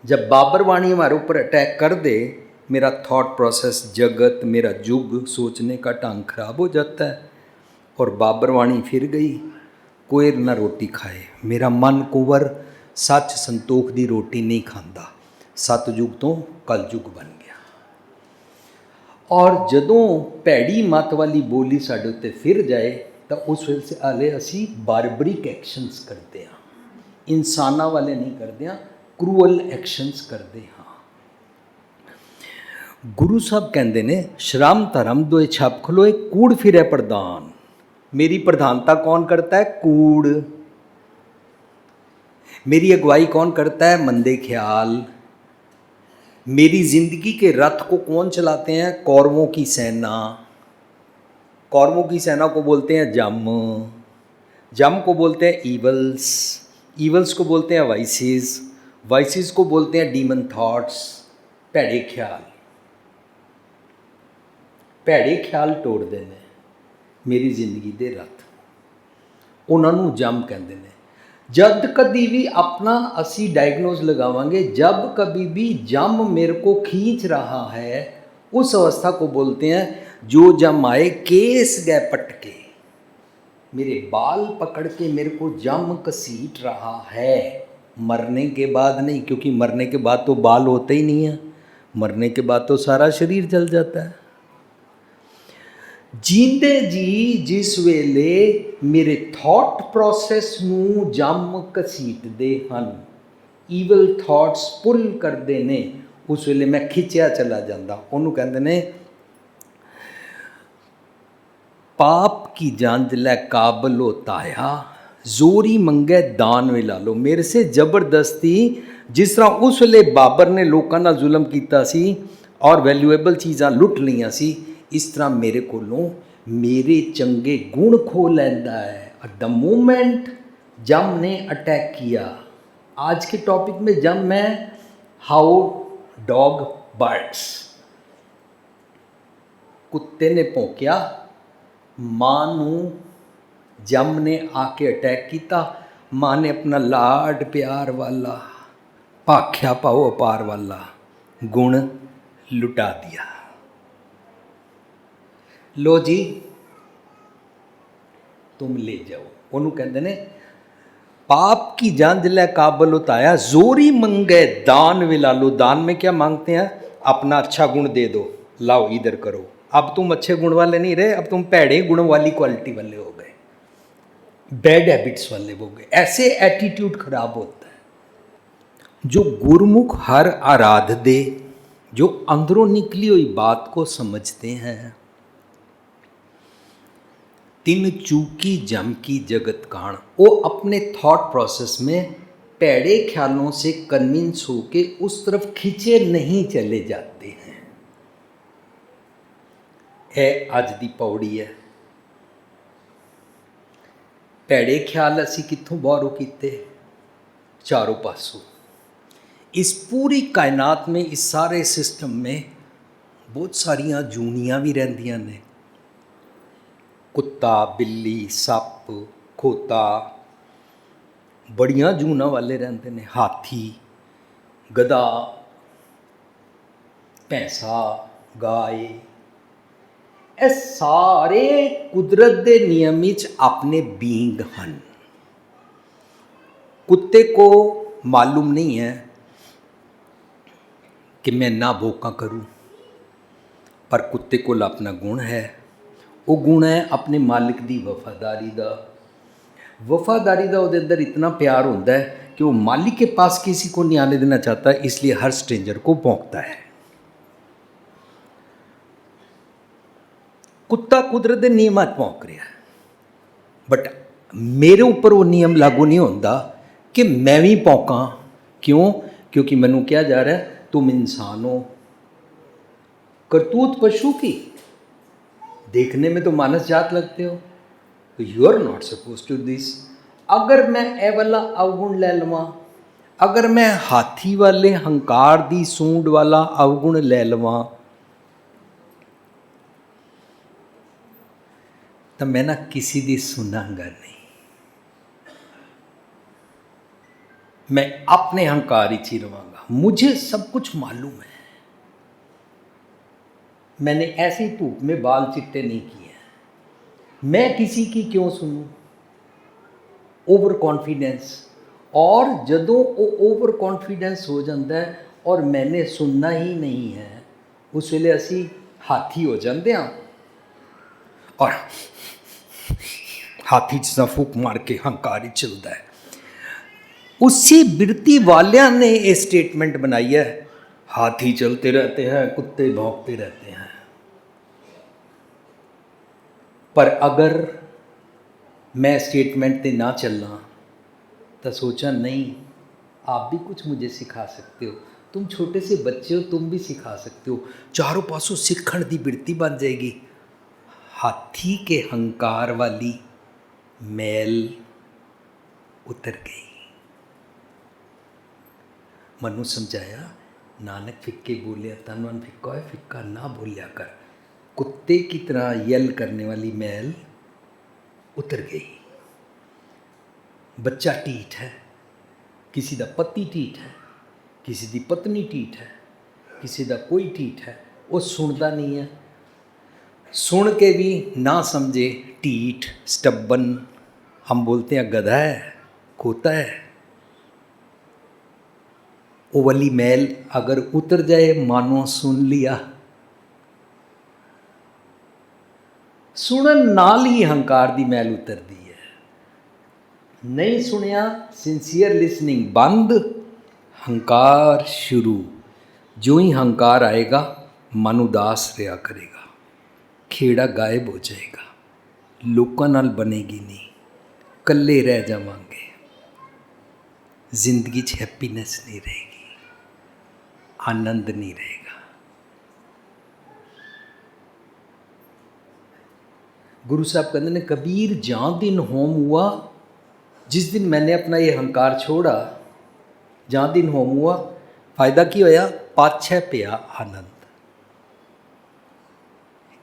जब बाबर वाणी हमारे ऊपर अटैक कर दे, मेरा थॉट प्रोसेस, जगत, मेरा युग, सोचने का ढंग खराब हो जाता है और बाबर वाणी फिर गई। कोयर ना रोटी खाए, मेरा मन कुंवर सच संतोख दी रोटी नहीं खाता, सतयुग तो कलयुग बन गया। और जदों भैड़ी मत वाली बोली साडे उत्ते फिर जाए तो उस वेले से आले असी बारबरिक एक्शनस करते हैं, इंसाना वाले नहीं करते हैं, क्रूअल एक्शनस करते हैं। गुरु साहब कहते ने श्रम धर्म दोए छप खलोए कूड़ फिरे प्रधान। मेरी प्रधानता कौन करता है? कूड़। मेरी अगुवाई कौन करता है? मंदे ख्याल। मेरी जिंदगी के रथ को कौन चलाते हैं? कौरवों की सेना। कौरवों की सेना को बोलते हैं जम, जम को बोलते हैं ईवल्स, ईवल्स को बोलते हैं वाइसेस, वाइसेस को बोलते हैं डीमन थॉट्स, भैड़े ख्याल। भैड़े ख्याल तोड़ते हैं मेरी जिंदगी के रथ, उन्होंने जम कहते हैं। जब कभी भी अपना असी डायग्नोज लगावांगे, जब कभी भी जम मेरे को खींच रहा है, उस अवस्था को बोलते हैं जो जम आए केस गए पटके, मेरे बाल पकड़ के मेरे को जम घसीट रहा है। मरने के बाद नहीं, क्योंकि मरने के बाद तो बाल होते ही नहीं है, मरने के बाद तो सारा शरीर जल जाता है। जींदे जी जिस वेले मेरे थॉट प्रोसैस नूं जम घसीटदे हन, ईवल थॉट्स पुल करते ने, उस वेले मैं खिंचिया चला जाता। उन्होंने कहते ने पाप की जांच लै काबल होताया जोरी मंगे दान मिला लो। मेरे से जबरदस्ती, जिस तरह उस वेले बाबर ने लोगों नाल जुल्म कीता सी और वैल्यूएबल चीज़ां लुट लियां सी, इस तरह मेरे कोलों मेरे चंगे गुण खो लैंदा है। द मोमेंट जम ने अटैक किया, आज के टॉपिक में जम है हाउ डॉग बाइट्स। कुत्ते ने भौंकिया, माँ नूं जम ने आके अटैक किया, माँ ने अपना लाड प्यार वाला भाख्या पाओ अपार वाला गुण लुटा दिया। लो जी तुम ले जाओ। उन्होंने कहते ने पाप की जांच लै काबल उताया जोरी मंगे दान विला लो। दान में क्या मांगते हैं? अपना अच्छा गुण दे दो, लाओ इधर करो। अब तुम अच्छे गुण वाले नहीं रहे, अब तुम भैड़े गुण वाली क्वालिटी वाले हो गए, बैड हैबिट्स वाले हो गए। ऐसे एटीट्यूड खराब होता है। जो गुरमुख हर आराध दे, जो अंदरों निकली हुई बात को समझते हैं, तिन चूकी जम की जगत कान, वो अपने थॉट प्रोसेस में पैड़े ख्यालों से कन्विंस होके उस तरफ खींचे नहीं चले जाते हैं। यह अज दी पौड़ी है। पैड़े ख्याल असी कित्थों बाहरों कीते? चारों पासों। इस पूरी कायनात में, इस सारे सिस्टम में बहुत सारिया जूनियां भी रहिंदियां ने। कुत्ता बिल्ली सप खोता बड़ियां जूना वाले रहते ने, हाथी गधा भैंसा गाय, ਇਹ ਸਾਰੇ ਕੁਦਰਤ ਦੇ ਨਿਯਮ ਵਿੱਚ अपने बीइंग ਹਨ। कुत्ते को मालूम नहीं है कि मैं ना भोका करूं, पर कुत्ते को अपना गुण है। वो गुण है अपने मालिक की वफादारी का। वफादारी का ਉਹਦੇ अंदर इतना प्यार होता है कि वो मालिक के पास किसी को नहीं आने देना चाहता, इसलिए हर स्ट्रेंजर को भौंकता है। कुत्ता कुदरत के नियम भौंक रहा है, बट मेरे ऊपर वो नियम लागू नहीं होता कि मैं भी भौंका। क्यों? क्योंकि मैनू कहा जा रहा है तुम इंसान हो, करतूत पशु की, देखने में तो मानस जात लगते हो, तो you are not suppose to this. अगर मैं ए वाला अवगुण ले लवां, अगर मैं हाथी वाले हंकार दी सूंड वाला अवगुण ले लवां, तो मैं ना किसी दी सुनांगा नहीं। मैं अपने हंकार ही रवांगा। मुझे सब कुछ मालूम है। मैंने ऐसी धूप में बाल चिट्टे नहीं किए हैं। मैं किसी की क्यों सुनूं? Over confidence. और जदों वो ओवर कॉन्फिडेंस हो जाता है और मैंने सुनना ही नहीं है, उस वेले असी हाथी हो जाते हैं और हाथी जिसना फूक मार के हंकार ही चलता है। उसी बिरती वालिया ने ये स्टेटमेंट बनाई है, हाथी चलते रहते हैं, कुत्ते भौंकते रहते हैं। पर अगर मैं स्टेटमेंट पे ना चलना तो सोचा नहीं, आप भी कुछ मुझे सिखा सकते हो। तुम छोटे से बच्चे हो, तुम भी सिखा सकते हो। चारों पासों सीखण दी बिरती बन जाएगी। हाथी के हंकार वाली मैल उतर गई। मनु समझाया, नानक फिक्के बोलिया तन मन फिक्का है, फिक्का ना बोलिया कर। कुत्ते की तरह यल करने वाली मैल उतर गई। बच्चा ढीठ है, किसी का पति ढीठ है, किसी की पत्नी ढीठ है, किसी का कोई ढीठ है, वो सुनता नहीं है। सुन के भी ना समझे, ढीठ स्टब्बन, हम बोलते हैं गधा है, खोता है। वो वाली मैल अगर उतर जाए, मानो सुन लिया, सुनन नाल ही हंकार दी मैल उतर दी है। नहीं सुनिया, सिंसीयर लिसनिंग बंद, हंकार शुरू। जो ही हंकार आएगा, मन उदास रहा करेगा, खेड़ा गायब हो जाएगा, लोकां नाल बनेगी नहीं, कल्ले रह जावांगे, जिंदगी च हैप्पीनेस नहीं रहेगी, आनंद नहीं रहेगा। गुरु साहब कहते हैं, कबीर जहाँ दिन होम हुआ, जिस दिन मैंने अपना ये हंकार छोड़ा, जहाँ दिन होम हुआ, फायदा की होया, पाछे पिया आनंद।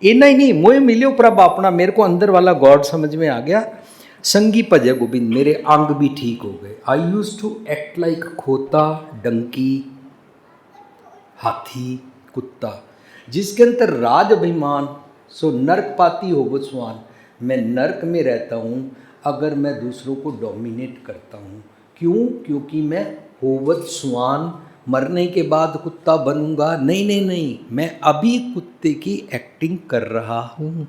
इना ही नहीं, मोए मिलियो प्रभ अपना, मेरे को अंदर वाला गॉड समझ में आ गया। संगी भजे गोविंद, मेरे अंग भी ठीक हो गए। आई यूज टू एक्ट लाइक खोता, डंकी, हाथी, कुत्ता, जिसके अंदर राज अभिमान, सो नरक पाती होवत स्वान। मैं नरक में रहता हूँ अगर मैं दूसरों को डोमिनेट करता हूँ। क्यों? क्योंकि मैं होवत स्वान, मरने के बाद कुत्ता बनूंगा? नहीं नहीं नहीं, मैं अभी कुत्ते की एक्टिंग कर रहा हूँ।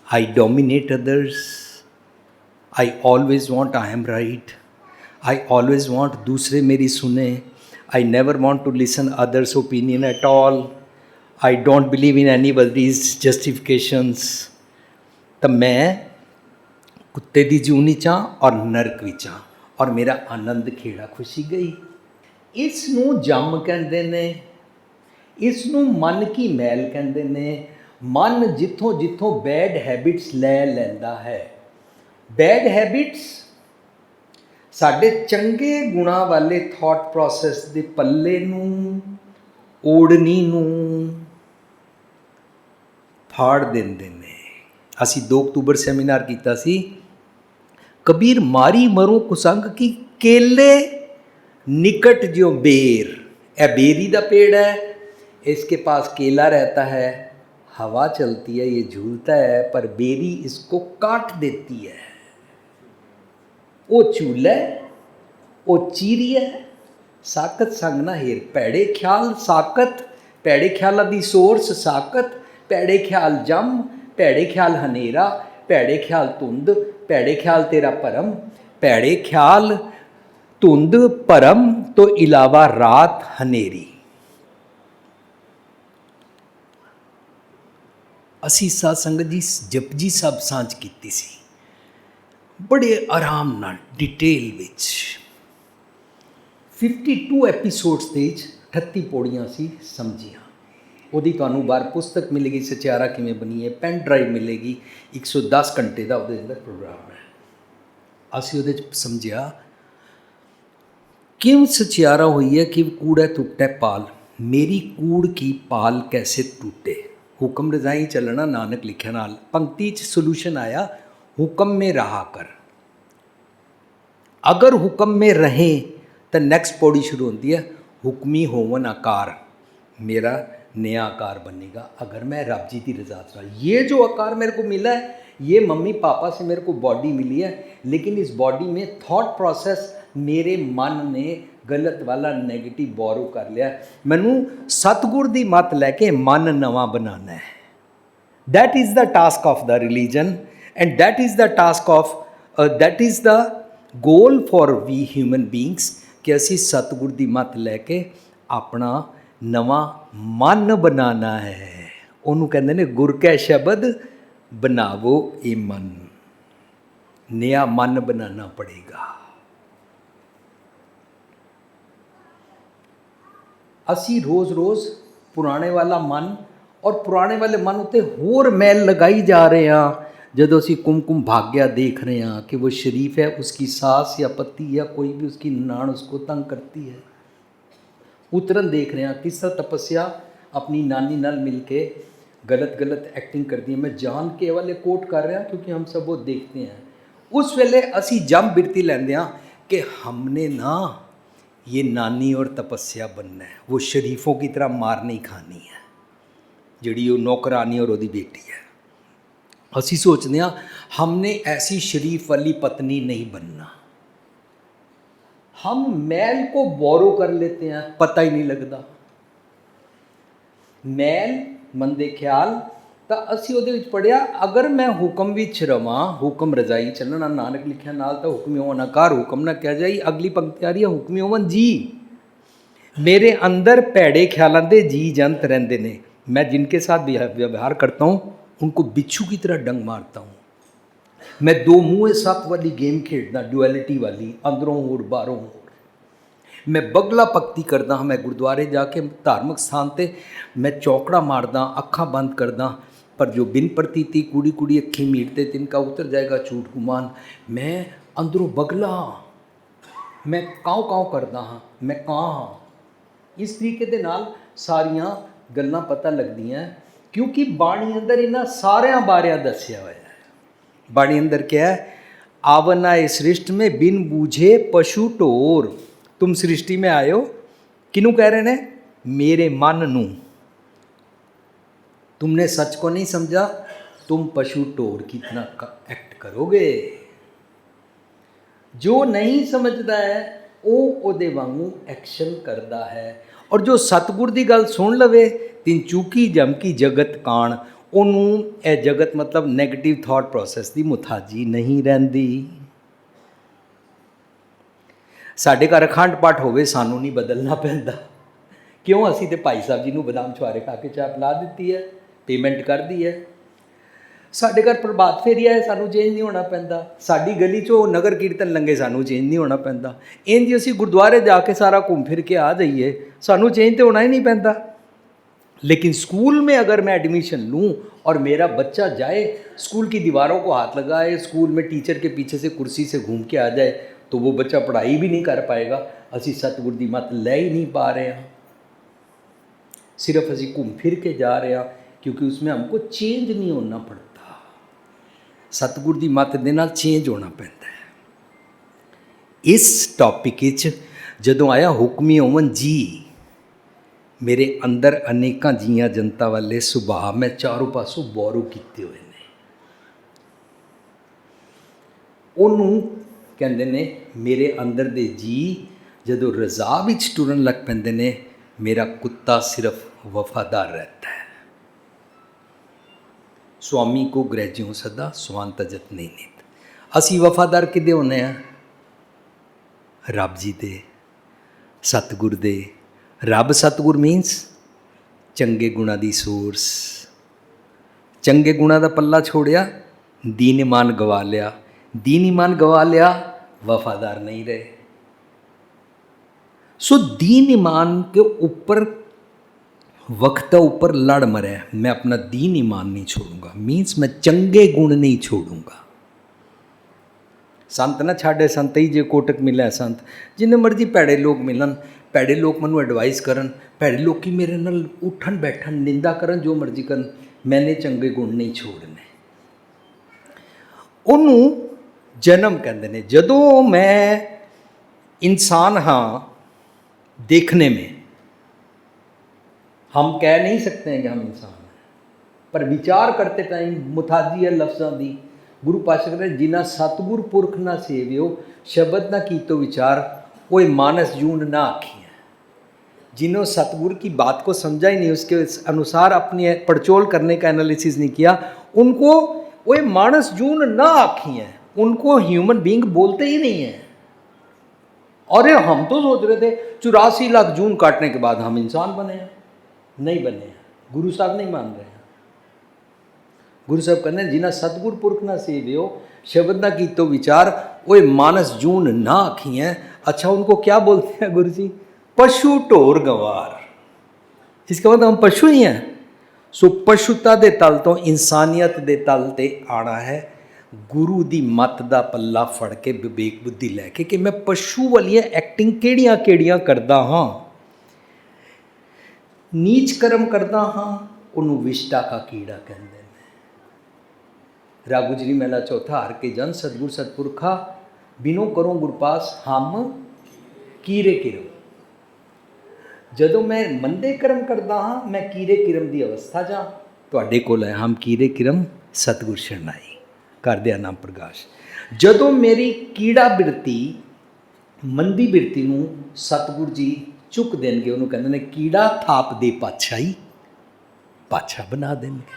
I dominate others, I always want I am right, I always want दूसरे मेरी सुने, I never want to listen others opinion at all, I don't believe in anybody's justifications. तो मैं कुत्ते दी जूनी चा और नरक विचा, और मेरा आनंद खेड़ा खुशी गई। इस नूं जम कहंदे ने, इस नूं मन की मैल कहंदे ने। मन जिथों जिथों बैड हैबिट्स ले लैंदा है। बैड हैबिट्स साडे चंगे गुणा वाले थॉट प्रोसैस दे पल्ले नूं, ओढ़नी नूं फाड़ देंदे ने। ਅਸੀਂ 2 ਅਕਤੂਬਰ ਸੈਮੀਨਾਰ ਕੀਤਾ ਸੀ, कबीर मारी मरो कुसंग की केले निकट जो बेर। यह बेरी का पेड़ है, इसके पास केला रहता है, हवा चलती है, ये झूलता है, पर बेरी इसको काट देती है। वो झूला वो चीरी है, साकत संग ना हेर। भैड़े ख्याल साकत, भैड़े ख्यालों की सोर्स साकत, भैड़े ख्याल जम, भैड़े ख्याल हनेरा, भैड़े ख्याल धुंध, भैड़े ख्याल तेरा भरम। भैड़े ख्याल धुंध भरम तो इलावा रात हनेरी। असी साध संगत जी जपजी साहब सांझ कीती सी, बड़े आराम नाल डिटेल विच 52 एपीसोड्स दे 38 पौड़ियां सी समझियां। ਉਹਦੀ ਤੁਹਾਨੂੰ ਬਾਹਰ ਪੁਸਤਕ ਮਿਲੇਗੀ, ਸਚਿਆਰਾ ਕਿਵੇਂ ਬਣੀ ਹੈ, ਪੈਨ ਡਰਾਈਵ ਮਿਲੇਗੀ, 110 ਘੰਟੇ ਦਾ ਉਹਦੇ ਅੰਦਰ ਪ੍ਰੋਗਰਾਮ ਹੈ। ਅਸੀਂ ਉਹਦੇ 'ਚ ਸਮਝਿਆ ਕਿਉਂ ਸਚਿਆਰਾ ਹੋਈ ਹੈ ਕਿ ਕੂੜਾ ਟੁੱਟੇ ਪਾਲ, ਮੇਰੀ ਕੂੜ ਕੀ ਪਾਲ ਕੈਸੇ ਟੁੱਟੇ। ਹੁਕਮ ਰਜ਼ਾਈ ਚੱਲਣਾ ਨਾਨਕ ਲਿਖਿਆ ਨਾਲ ਪੰਕਤੀ 'ਚ ਸੋਲੂਸ਼ਨ ਆਇਆ, ਹੁਕਮ ਮੇ ਰਹਾ ਕਰ। ਅਗਰ ਹੁਕਮ ਮੇ ਰਹੇ ਤਾਂ ਨੈਕਸਟ ਪੌੜੀ ਸ਼ੁਰੂ ਹੁੰਦੀ ਹੈ, ਹੁਕਮੀ ਹੋਵਨ ਆਕਾਰ, मेरा नया आकार बनेगा अगर मैं रब जी की रजा से। ये जो आकार मेरे को मिला है, ये मम्मी पापा से मेरे को बॉडी मिली है, लेकिन इस बॉडी में थॉट प्रोसेस मेरे मन ने गलत वाला नैगेटिव बोरो कर लिया। मैनू सतगुर की मत लैके मन नवा बनाना है। That is the task of the religion and that is the task of that is the goal for we human beings कि असी सतगुर की मत लैके अपना नवा मन बनाना है। ਉਹਨੂੰ ਕਹਿੰਦੇ ਨੇ ਗੁਰ ਕੈ ਸ਼ਬਦ ਬਣਾਵੋ ਇਹ ਮਨ, नया मन बनाना पड़ेगा। ਅਸੀਂ रोज़ रोज़ पुराने वाला मन और पुराने वाले मन उत्ते होर मैल लगाई जा रहे हैं। जदों असी कुमकुम भाग्या देख रहे हैं कि वो शरीफ है, उसकी सास या पति या कोई भी उसकी नान उसको तंग करती है, उतरन देख रहे हैं, किस तरह तपस्या अपनी नानी नाल मिल के गलत गलत एक्टिंग कर दी है। मैं जान के वाले कोट कर रहा क्योंकि हम सब वो देखते हैं। उस वेले असी जम बिरती लेंदे हैं कि हमने ना ये नानी और तपस्या बनना है, वो शरीफों की तरह मार नहीं खानी है जिहड़ी वो नौकरानी और उसकी बेटी है। असी सोचते हैं हमने ऐसी शरीफ वाली पत्नी नहीं बनना। हम मैल को बोरो कर लेते हैं, पता ही नहीं लगता। मैल मंदे ख्याल तो असी उहदे विच पढ़िया, अगर मैं हुक्म विच रवां, हुक्म रजाई चलना नानक लिखिया नाल तो हुक्म होवन आकार, हुक्म ना कह जाई। अगली पंक्ति आ रही है, हुक्म होवन जी। मेरे अंदर भैड़े ख्यालों के जी जंत रहंदे ने, मैं जिनके साथ व्यवहार करता हूँ उनको बिच्छू की तरह डंग मारता हूँ। मैं 2 मुँह 7 वाली गेम खेडदा, डुअलिटी वाली, अंदरों होर बाहरों होर। मैं बगला पक्ति करदा, मैं गुरुद्वारे जाके धार्मिक स्थान ते मैं चौकड़ा मारदा, अखां बंद करदा, पर जो बिन प्रतीति कूड़ी कूड़ी अखी मीटते तिनका उतर जाएगा झूठ गुमान। मैं अंदरों बगला हाँ, मैं काँव काँव करदा हाँ, मैं कां हाँ। इस तरीके दे नाल सारियां गल्लां पता लगदियां, क्योंकि बाणी अंदर इन्हां सारियां बारियां दस्सिया होया है। बाणी अंदर क्या है, आवन आए सृष्टि में बिन बूझे पशु ढोर। तुम सृष्टि में आए हो, किनू कह रहे हैं, मेरे मन नू। तुमने सच को नहीं समझा, तुम पशु ढोर की तरह एक्ट करोगे। जो नहीं समझता है वो ओदे वांगू एक्शन करता है, और जो सतगुर की गल सुन लवे, तिन चूकी जमकी जगत कान, ਉਹਨੂੰ ਇਹ जगत मतलब नैगेटिव थॉट प्रोसैस की मुथाजी नहीं रहिंदी। साडे घर अखंड पाठ होवे, सानू नहीं बदलना पैंदा। क्यों, असी तो भाई साहब जी नूं बदाम छुआरे खा के चाय पिला दी है, पेमेंट कर दी है। साडे घर प्रभात फेरी है, सानू चेंज नहीं होना पैंदा। साडी गली चो नगर कीर्तन लंघे, सानू चेंज नहीं होना पैंदा। इंज असी गुरुद्वारे जाके सारा घूम फिर के आ जाइए, सानू चेंज तो होना ही नहीं पैंदा। लेकिन स्कूल में अगर मैं एडमिशन लूँ और मेरा बच्चा जाए, स्कूल की दीवारों को हाथ लगाए, स्कूल में टीचर के पीछे से कुर्सी से घूम के आ जाए, तो वो बच्चा पढ़ाई भी नहीं कर पाएगा। असी सतगुर दी मत ले ही नहीं पा रहे हैं, सिर्फ असी घूम फिर के जा रहे हैं, क्योंकि उसमें हमको चेंज नहीं होना पड़ता। ਸਤਿਗੁਰ ਦੀ ਮੱਤ ਦੇ ਨਾਲ ਚੇਂਜ ਹੋਣਾ ਪੈਂਦਾ ਹੈ। ਇਸ ਟੌਪਿਕ ਵਿੱਚ ਜਦੋਂ ਆਇਆ ਹੁਕਮੀ ਓਵਨ ਜੀ, ਮੇਰੇ ਅੰਦਰ ਅਨੇਕਾਂ ਜੀਆਂ ਜਨਤਾ ਵਾਲੇ ਸੁਭਾਅ ਮੈਂ ਚਾਰੋਂ ਪਾਸੋਂ ਬੋਰੋ ਕੀਤੇ ਹੋਏ ਨੇ। ਉਹਨੂੰ ਕਹਿੰਦੇ ਨੇ ਮੇਰੇ ਅੰਦਰ ਦੇ ਜੀ ਜਦੋਂ ਰਜ਼ਾ ਵਿੱਚ ਟੁਰਨ ਲੱਗ ਪੈਂਦੇ ਨੇ, ਮੇਰਾ ਕੁੱਤਾ ਸਿਰਫ ਵਫਾਦਾਰ ਰਹਿਤਾ ਹੈ। स्वामी को ग्रह सदा स्वान तजत नहीं नीत। असी वफादार किदे होने हैं? रब जी दे, सतगुर दे। रब सतगुर मीनस चंगे गुणा दी सोर्स। चंगे गुणा दा पल्ला छोड़िया, दीन ईमान गवा लिया। दीन ईमान गवा लिया, वफादार नहीं रहे। सो दीन ईमान के ऊपर वक्त ऊपर लड़ मरे, मैं अपना दीन ईमान नहीं छोड़ूंगा। मीन्स मैं चंगे गुण नहीं छोड़ूंगा। संत ना छाड़े, संत ही जे कोटक मिले संत, जिन्हें मर्जी भैड़े लोग मिलन, भैड़े लोग मैं एडवाइस करन, भैड़े लोग की मेरे नाल उठन बैठन निंदा करन, जो मर्जी करन, मैंने चंगे गुण नहीं छोड़ने। ਉਹਨੂੰ जन्म कहते हैं। जदों मैं इंसान हाँ देखने में, हम कह नहीं सकते हैं कि हम इंसान हैं, पर विचार करते टाइम मुथाजी है लफ्ज़ों की। गुरु पातशाह कहते जिन्ना सतगुर पुरख ना सेवियो, शब्द ना कीतो विचार, वो मानस जून ना आखी है। जिन्हों सतगुर की बात को समझा ही नहीं, उसके अनुसार अपनी पड़चोल करने का एनालिसिस नहीं किया, उनको वो मानस जून ना आखी है, उनको ह्यूमन बीइंग बोलते ही नहीं है। और हम तो सोच रहे थे 84 लाख जून काटने के बाद हम इंसान बने हैं। नहीं बने हैं, गुरु साहब नहीं मान रहे हैं। गुरु साहब कहते हैं जिन्हें सतगुर पुरख ना सेवियो, शब्द ना कीतो विचार, वो मानस जून ना आखी हैं। अच्छा, उनको क्या बोलते हैं गुरु जी? पशु ढोर गंवार। इसका मतलब हम पशु ही हैं। सो पशुता दे तल तो इंसानियत दे तल ते आना है। गुरु दी मत दा पल्ला फड़ के विवेक बुद्धि लैके कि मैं पशु वाली एक्टिंग केड़ियां केड़ियां करदा हाँ, नीच कर्म करदा हाँ, उन्होंने विष्टा का कीड़ा कहते हैं। रागुजरी मेला चौथा हर के जन सतगुर सतपुरखा, बिनो करो गुरपास हम कीरे किरम। जदों मैं मंदे कर्म करदा हाँ, मैं कीरे किरम की अवस्था जा। तुहाडे कोल है हम कीरे किरम सतगुर शरणाई कर दिया नाम प्रकाश। जदों मेरी कीड़ा बिरती मंदी बिरती नूं सतगुर जी चुक देंगे, उन्होंने कहते हैं कीड़ा थाप दे पातशाही, पातशाह बना देंगे।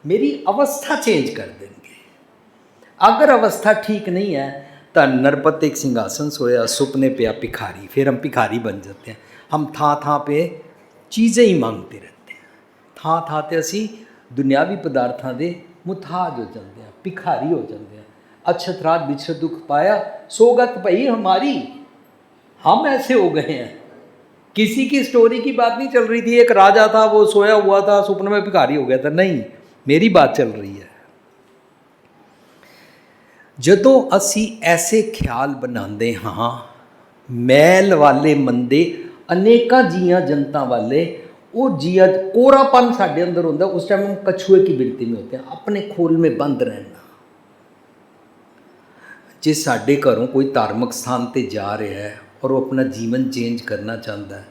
मेरी अवस्था चेंज कर देंगे। अगर अवस्था ठीक नहीं है तो नरपत एक सिंहासन सोया, सुपने पे भिखारी, फिर हम भिखारी बन जाते हैं। हम थां थां पे चीज़ें ही मांगते रहते हैं। थां थां ते असी दुनियावी पदार्थों के मुथाज हो जाते हैं, भिखारी हो जाते हैं। अछत रात बिछड़ दुख पाया, सोगत भई हमारी। हम ऐसे हो गए हैं। किसी की स्टोरी की बात नहीं चल रही थी, एक राजा था वो सोया हुआ था, सुपने में भिखारी हो गया था। नहीं, मेरी बात चल रही है। जदों असी ऐसे ख्याल बनाते हाँ, मैल वाले मंदे अनेका जियां जनता वाले, वो जिया कोरापन साढ़े अंदर होता, उस टाइम हम कछुए की बिरती में होते हैं, अपने खोल में बंद रहना। जे साढ़े घरों कोई धार्मिक स्थान पर जा रहा है और वो अपना जीवन चेंज करना चाहता है,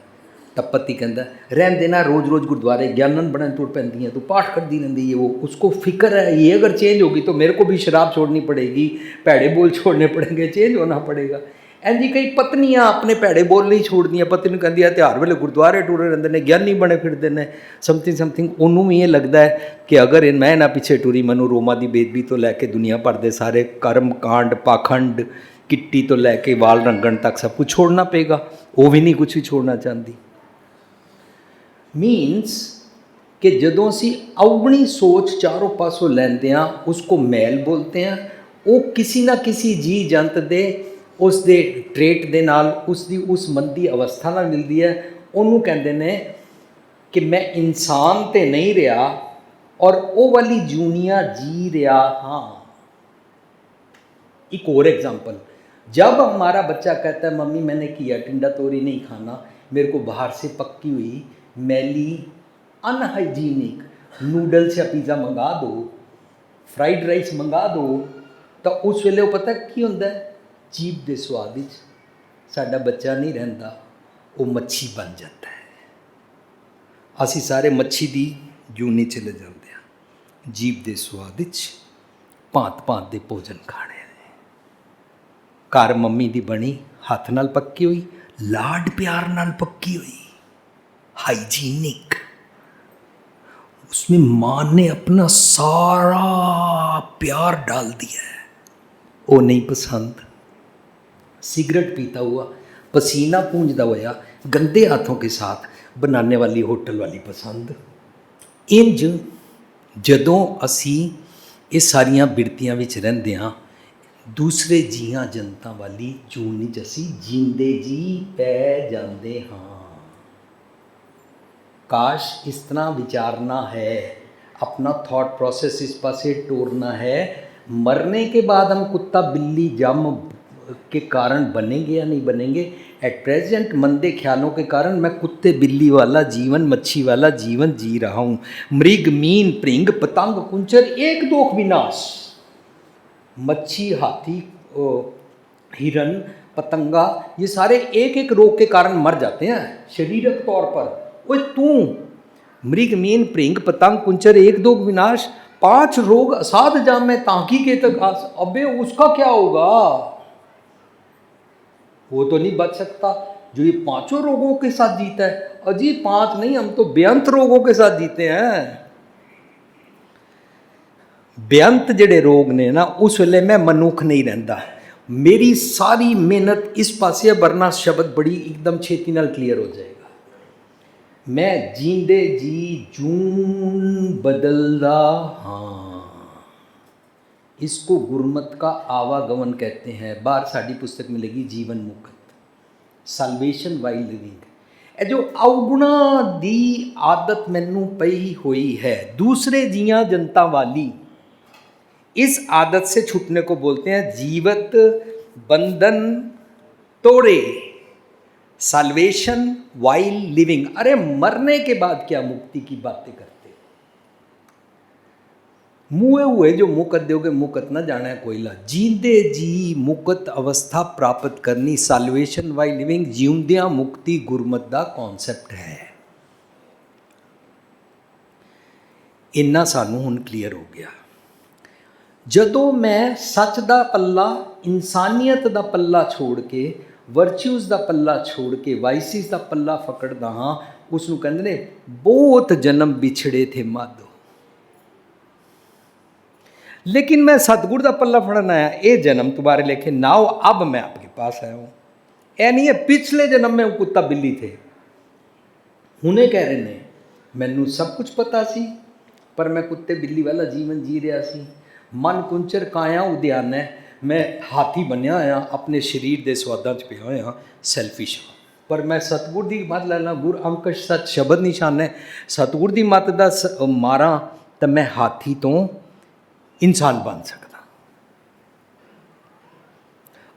तब पति कहता रहन देना, रोज़ रोज़ गुरुद्वारे ज्ञानन बने तुर पैंती हैं, तो पाठ करती रहती है। वो उसको फिक्र है ये अगर चेंज होगी तो मेरे को भी शराब छोड़नी पड़ेगी, भैड़े बोल छोड़ने पड़ेंगे, चेंज होना पड़ेगा। एंड जी कई पत्नियां अपने भैड़े बोल नहीं छोड़दियाँ, पति ने कहती है त्यौहार वेले गुरुद्वारे टुरे रहते हैं, ज्ञानी बने फिरते हैं, समथिंग उन्होंने भी ये लगता है कि अगर मैं ना पिछे टुरी, मैनू रोमा की बेदबी तो लैके दुनिया भर के सारे कर्म कांड पाखंड किट्टी तो लैके वाल रंगण तक सब कुछ छोड़ना पेगा। वो भी नहीं कुछ भी छोड़ना चाहती। मीनस कि जदों असी अवगणी सोच चारों पासों लैंदे हां, उसको मैल बोलते हैं। वो किसी ना किसी जी जंत दे उस दे ट्रेट दे नाल उसकी उस मंदी अवस्था नाल मिलती है। उन्होंने कहते हैं कि मैं इंसान तो नहीं रहा और वो वाली जूनिया जी रहा हाँ। एक और एग्जाम्पल, जब हमारा बच्चा कहता है मम्मी मैंने किया टिंडा तोरी नहीं खाना, मेरे को बाहर से पक्की हुई मैली अनहाइजीनिक नूडल्स या पिज़्ज़ा मंगा दो, फ्राइड राइस मंगा दो तो उस वेले वो पता की होंदा है, जीभ के स्वाद विच साडा बच्चा नहीं रहिंदा, वो मच्छी बन जाता है। असी सारे मच्छी दी जूनी चले जाते हैं। जीभ के स्वाद विच भांत भांत के भोजन खाने ने। घर मम्मी दी बनी हथ नाल पक्की हुई, लाड प्यार नाल पक्की हुई, हाइजीनिक, उसमें माँ ने अपना सारा प्यार डाल दिया है। वो नहीं पसंद। सिगरेट पीता हुआ, पसीना पूंजता हुआ, गंदे हाथों के साथ बनाने वाली होटल वाली पसंद। इंज जदों असी ये सारिया बिरतियां विच रहिंदे हां, दूसरे जियां जनता वाली जून च असी जींदे जी पै जांदे हां। काश इस तरह विचारना है, अपना थॉट प्रोसेस इस पासे टोरना है। मरने के बाद हम कुत्ता बिल्ली जम के कारण बनेंगे या नहीं बनेंगे। एट प्रेजेंट मंदे ख्यालों के कारण मैं कुत्ते बिल्ली वाला जीवन, मच्छी वाला जीवन जी रहा हूँ। मृग मीन प्रिंग पतंग कुंचर एक दोख विनाश। मच्छी, हाथी, हिरन, पतंगा, ये सारे एक एक रोग के कारण मर जाते हैं शारीरिक तौर पर। ओए तू मृग मीन प्रिंग पतंग कुंचर एक दोग विनाश, 5 रोग असाध जामे ताकी के तक आस। अबे उसका क्या होगा? वो तो नहीं बच सकता जो ये 5 रोगों के साथ जीता है। अजी 5 नहीं, हम तो बेअंत रोगों के साथ जीते हैं। बेअंत जेडे रोग ने ना, उस वेले मैं मनुख नहीं रहता। मेरी सारी मेहनत इस पासे, वरना शब्द बड़ी एकदम छेती नाल क्लीयर हो जाएगा। मैं जींदे जी जून बदलदा हाँ। इसको गुरमत का आवागमन कहते हैं। बाहर साड़ी पुस्तक मिलेगी जीवन मुक्त, सल्वेशन वाइल लिविंग। ए जो अवगुणा दी आदत मैनू पई हुई है, दूसरे जियां जनता वाली, इस आदत से छूटने को बोलते हैं जीवत बंधन तोड़े, साल्वेशन वाइल लिविंग। अरे मरने के बाद क्या मुक्ति की बातें करते, मुए हुए जो मुकत दोगे मुकत न जाना है कोयला। जींदे जी मुकत अवस्था प्राप्त करनी, साल्वेशन वाइल लिविंग, जीवंदियां मुक्ति गुरमत दा कॉन्सैप्ट है। इन्ना सानू हुण क्लीयर हो गया। जदों मैं सच दा पल्ला, इंसानियत दा पल्ला छोड़ के, वर्च्यूज़ दा पल्ला छोड़ के वाइसिस दा पल्ला फकड़दा हाँ, उसनूं कहंदे ने बहुत जन्म बिछड़े थे माधो, लेकिन मैं सतगुर दा पल्ला फड़न आया। ये जन्म तुम्हारे लेखे नाओ, अब मैं आपके पास आया हूँ। ऐ नहीं है पिछले जन्म में वो कुत्ता बिल्ली थे। हुणे कह रहे ने मैनू सब कुछ पता सी, पर मैं कुत्ते बिल्ली वाला जीवन जी रहा सी। मन कुंचर काया उद्यान है, मैं हाथी बनया आया, अपने शरीर के स्वादा च पिया होया, सैल्फिश हाँ। पर मैं सतगुर की मत लैना, गुर अंकश सच शब्द निशान है। सतगुर की मत का मारा तो मैं हाथी तो इंसान बन सकता।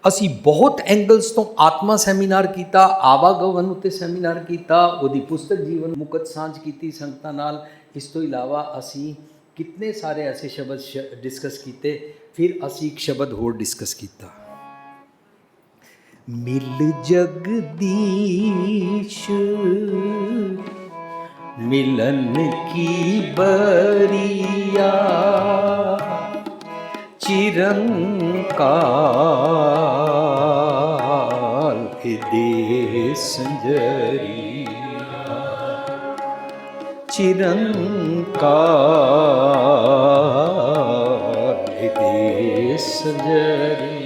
असी बहुत एंगल्स तो आत्मा सैमीनार किया, आवागमन उत्ते सैमीनार किया, उहदी पुस्तक जीवन मुकत सांझ की संगतां नाल। इस तो इलावा असी कितने सारे ऐसे शब्द डिस्कस किए। फिर असी एक शब्द होर डिस्कस किया, मिल जगदीश मिलन की बरिया, चिरंकाल दे संजरिया, चिरंकाल दे संजरिया।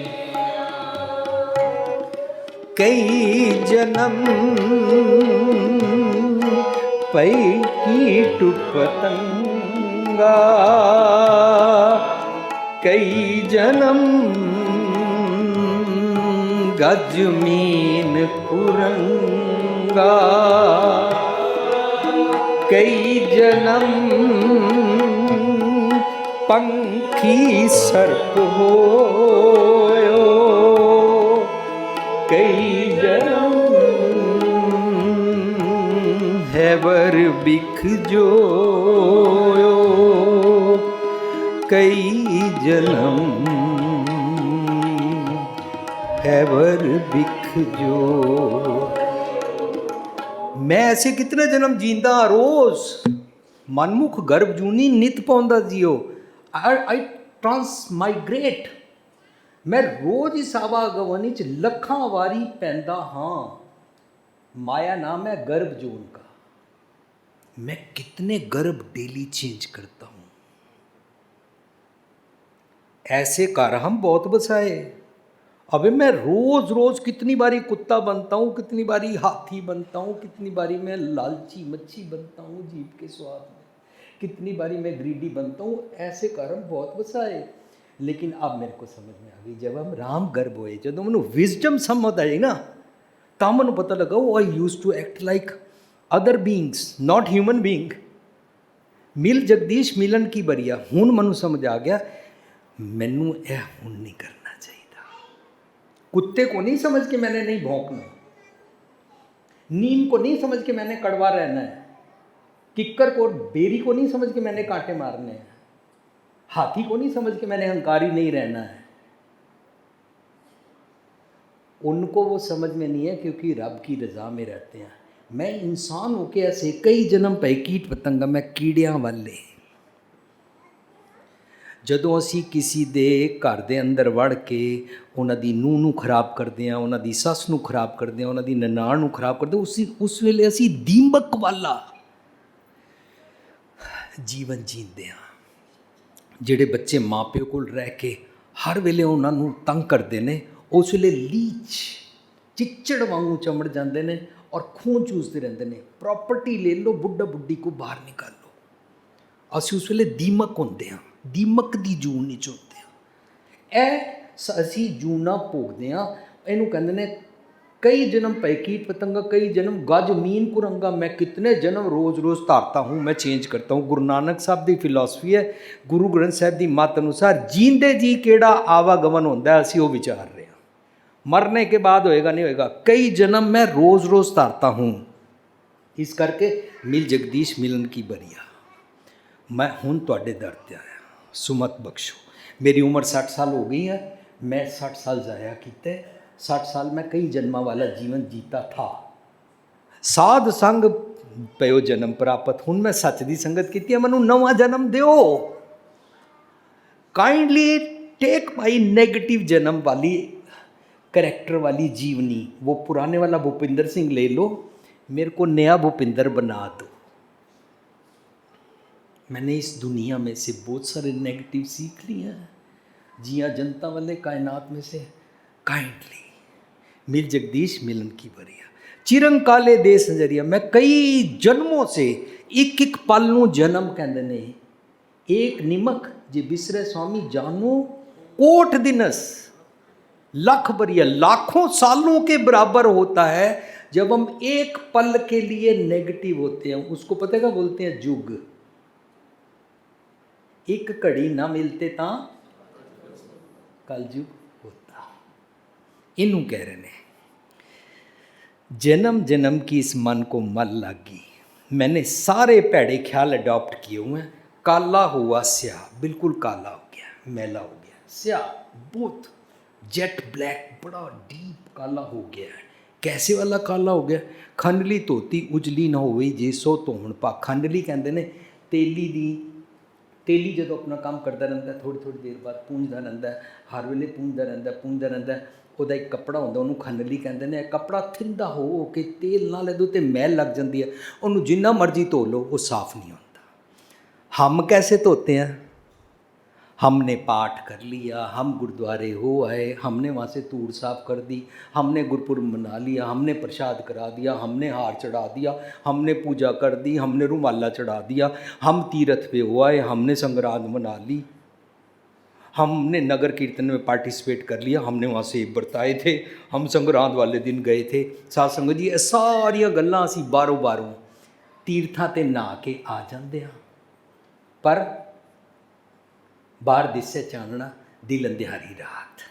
कई जन्म पै कीट पतंगा, कई जन्म गज मीन कुरंगा, कई जन्म पंखी सर्प होयो, कई जन्म हैवर बिख जोयो, कई जन्म हैवर बिख जो। मैं ऐसे कितने जन्म जींदा रोज मनमुख गर्भ जूनी नित पाਉਂਦਾ जियो। आई ट्रांसमाइग्रेट। मैं रोज इस आवागमन च लखां वारी पैंदा हाँ। माया नाम है गर्भ जून का। मैं कितने गर्भ डेली चेंज करता हूँ। ऐसे घर हम बहुत बसाए। अबे मैं रोज रोज कितनी बारी कुत्ता बनता हूँ, कितनी बारी हाथी बनता हूँ, कितनी बारी मैं लालची मच्छी बनता हूँ जीभ के स्वाद में, कितनी बारी मैं ग्रीडी बनता हूँ। ऐसे घर हम बहुत बसाए। लेकिन अब मेरे को समझ में आ गई, जब हम राम गर्भ होए, जो मैं विजडम समझ आई ना, तब मैं पता लगा वो I use to act like other beings, not human being. मिल जगदीश मिलन की बरिया। हुण मनु समझ आ गया मैनू यह हुण नहीं करना चाहिए। कुत्ते को नहीं समझ के मैंने नहीं भौंकना, नीम को नहीं समझ के मैंने कड़वा रहना है, किक्कर को बेरी को नहीं समझ के मैंने कांटे मारने हैं, हाथी को नहीं समझ के मैंने अहंकारी नहीं रहना है। उनको वो समझ में नहीं है क्योंकि रब की रज़ा में रहते हैं। मैं इंसान होके ऐसे कई जन्म पए कीट पतंगा, मैं कीड़ियां वाले। ਜਦੋਂ ਅਸੀਂ ਕਿਸੇ ਦੇ ਘਰ ਦੇ ਅੰਦਰ ਵੜ ਕੇ ਉਹਨਾਂ ਦੀ ਨੂੰਹ ਨੂੰ ਖਰਾਬ ਕਰਦੇ ਹਾਂ, ਉਹਨਾਂ ਦੀ ਸੱਸ ਨੂੰ ਖਰਾਬ ਕਰਦੇ ਹਾਂ, ਉਹਨਾਂ ਦੀ ਨਨਾਣ ਨੂੰ ਖਰਾਬ ਕਰਦੇ ਹਾਂ, ਉਸ ਵੇਲੇ ਅਸੀਂ ਦੀਮਕ ਵਾਲਾ ਜੀਵਨ ਜੀਂਦੇ ਹਾਂ। ਜਿਹੜੇ ਬੱਚੇ ਮਾਪਿਓ ਕੋਲ ਰਹਿ ਕੇ ਹਰ ਵੇਲੇ ਉਹਨਾਂ ਨੂੰ ਤੰਗ ਕਰਦੇ ਨੇ, ਉਸ ਵੇਲੇ ਲੀਚ ਚਿੱਚੜ ਵਾਂਗੂ ਚਮੜ ਜਾਂਦੇ ਨੇ ਔਰ ਖੂਨ ਚੂਸਦੇ ਰਹਿੰਦੇ ਨੇ। ਪ੍ਰੋਪਰਟੀ ਲੈ ਲਓ, ਬੁੱਢਾ ਬੁੱਢੀ ਕੋ ਬਾਹਰ ਨਿਕਾਲੋ। ਅਸੀਂ ਉਸ ਵੇਲੇ ਦੀਮਕ ਹੁੰਦੇ ਹਾਂ, ਦੀਮਕ ਦੀ ਜੂਨ ਨਹੀਂ ਚੁੱਕਦੇ ਹਾਂ। ਇਹ ਅਸੀਂ ਜੂਨਾ ਭੋਗਦੇ ਹਾਂ। ਇਹਨੂੰ ਕਹਿੰਦੇ ਨੇ कई जन्म पै कीट पतंगा, कई जन्म गज मीन कुरंगा। मैं कितने जन्म रोज़ रोज़ धारता हूँ, मैं चेंज करता हूँ। गुरु नानक साहब की फिलोसफी है, गुरु ग्रंथ साहब की मत अनुसार जींदे जी केड़ा आवागमन होंदा है, असीं वो विचार रहे हैं। मरने के बाद होएगा नहीं होएगा। कई जन्म मैं रोज़ रोज़ धारता हूँ। इस करके मिल जगदीश मिलन की बरिया। मैं हुण तुहाडे दर ते आया, सुमत बख्शो। मेरी उम्र 60 साल हो गई है। मैं 60 साल जाया कीते। 60 साल में कई जन्मां वाला जीवन जीता था। साध संग पयो जन्म प्राप्त। हुण मैं सच की संगत की, मैनू नवा जन्म दिओ। काइंडली टेक माई नेगेटिव जन्म वाली करैक्टर वाली जीवनी, वो पुराने वाला भूपिंदर सिंह ले लो, मेरे को नया भूपिंदर बना दो। मैंने इस दुनिया में से बहुत सारे नेगेटिव सीख लिए हैं। जिया जनता वाले कायनात में से काइंडली मिल जगदीश मिलन की बरिया। चिरंकाले दे संजरिया। मैं कई जन्मों से एक एक पल नूं जन्म कहंदे ने। एक निमक जे बिसरे स्वामी जानो कोट दिनस। लाख बरिया, लाखों सालों के बराबर होता है जब हम एक पल के लिए नेगेटिव होते हैं। उसको पता क्या बोलते हैं? जुग। एक घड़ी ना मिलते ता कलयुग होता। इनू कह रहे हैं जन्म जन्म की इस मन को मल लागी। मैंने सारे भैड़े ख्याल अडॉप्ट किए हुए हैं। काला हुआ स्या, बिल्कुल काला हो गया, मैला हो गया। स्या बहुत जेट ब्लैक, बड़ा डीप काला हो गया है। कैसे वाला काला हो गया? खंडली धोती उजली ना होवे जे सो धोण पा। खंडली कहते हैं तेली दी। तेली जो अपना काम करता रहता है, थोड़ी थोड़ी देर बाद पूंजदा रहता है, हर वेले पूंजदा रहता है। ਉਹਦਾ ਇੱਕ ਕੱਪੜਾ ਹੁੰਦਾ, ਉਹਨੂੰ ਖੰਡਲੀ ਕਹਿੰਦੇ ਨੇ। ਕੱਪੜਾ ਥਿੰਦਾ ਹੋ ਕੇ ਤੇਲ ਨਾਲ ਇਹਦੇ ਉੱਤੇ ਮੈਲ ਲੱਗ ਜਾਂਦੀ ਹੈ। ਉਹਨੂੰ ਜਿੰਨਾ ਮਰਜ਼ੀ ਧੋ ਲਓ ਉਹ ਸਾਫ਼ नहीं होता। हम कैसे धोते हैं? हमने पाठ कर लिया, हम गुरुद्वारे हो आए, हमने वहाँ से धूड़ साफ कर दी, हमने गुरपुरब मना लिया, हमने प्रसाद करा दिया, हमने हार चढ़ा दिया, हमने पूजा कर दी, हमने रुमाला चढ़ा दिया, हम तीर्थ पे हो आए, हमने संगरांद मना ली, हमने नगर कीर्तन में पार्टिसिपेट कर लिया, हमने वहाँ सेब बरताए थे, हम संगरांद वाले दिन गए थे। साध संगत जी, ये सारिया गल्लां असीं बारों बारों तीर्थां ते नहा के आ जाते हैं। पर बाहर दिसे चानना, दिल अंधियारी रात,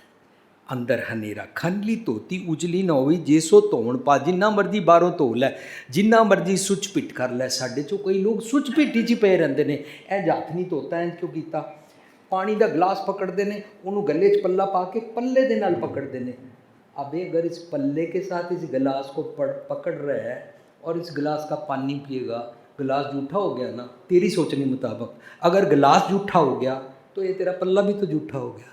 अंदर हनेरा। खंडली धोती उजली ना होवी जे सो धोण पा। जिन्ना मर्जी बाहरों धो लै, जिन्ना मर्जी सुच पिट कर लै। साडे चों कई लोग सुच पिट च पए रहिंदे ने। ए हत्थ नहीं धोता, इंज क्यों कीता? ਪਾਣੀ ਦਾ ਗਲਾਸ ਪਕੜਦੇ ਨੇ, ਉਹਨੂੰ ਗੱਲੇ 'ਚ ਪੱਲਾ ਪਾ ਕੇ ਪੱਲੇ ਦੇ ਨਾਲ ਪਕੜਦੇ ਨੇ। अब अगर इस पल्ले के साथ इस गिलास को पकड़ रहा है और इस गिलास का पानी पिएगा, गिलास जूठा हो गया ना तेरी सोचने मुताबिक। अगर गिलास जूठा हो गया तो ये तेरा पल्ला भी तो जूठा हो गया।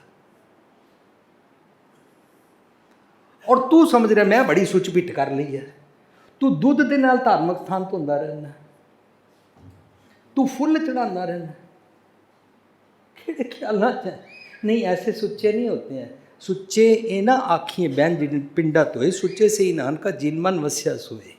और तू समझ रहा मैं बड़ी सुच पिट कर ली है, तू दुध के नाल धार्मिक स्थान धोंदा रहना, तू फुल चढ़ाना रहना, किहड़े ख्यालां च है? नहीं, ऐसे सुच्चे नहीं होते हैं। सुच्चे ये ना आखिए बहन जिन पिंडा तो है, सुच्चे से ही नानका जिन मन वस्या सोए।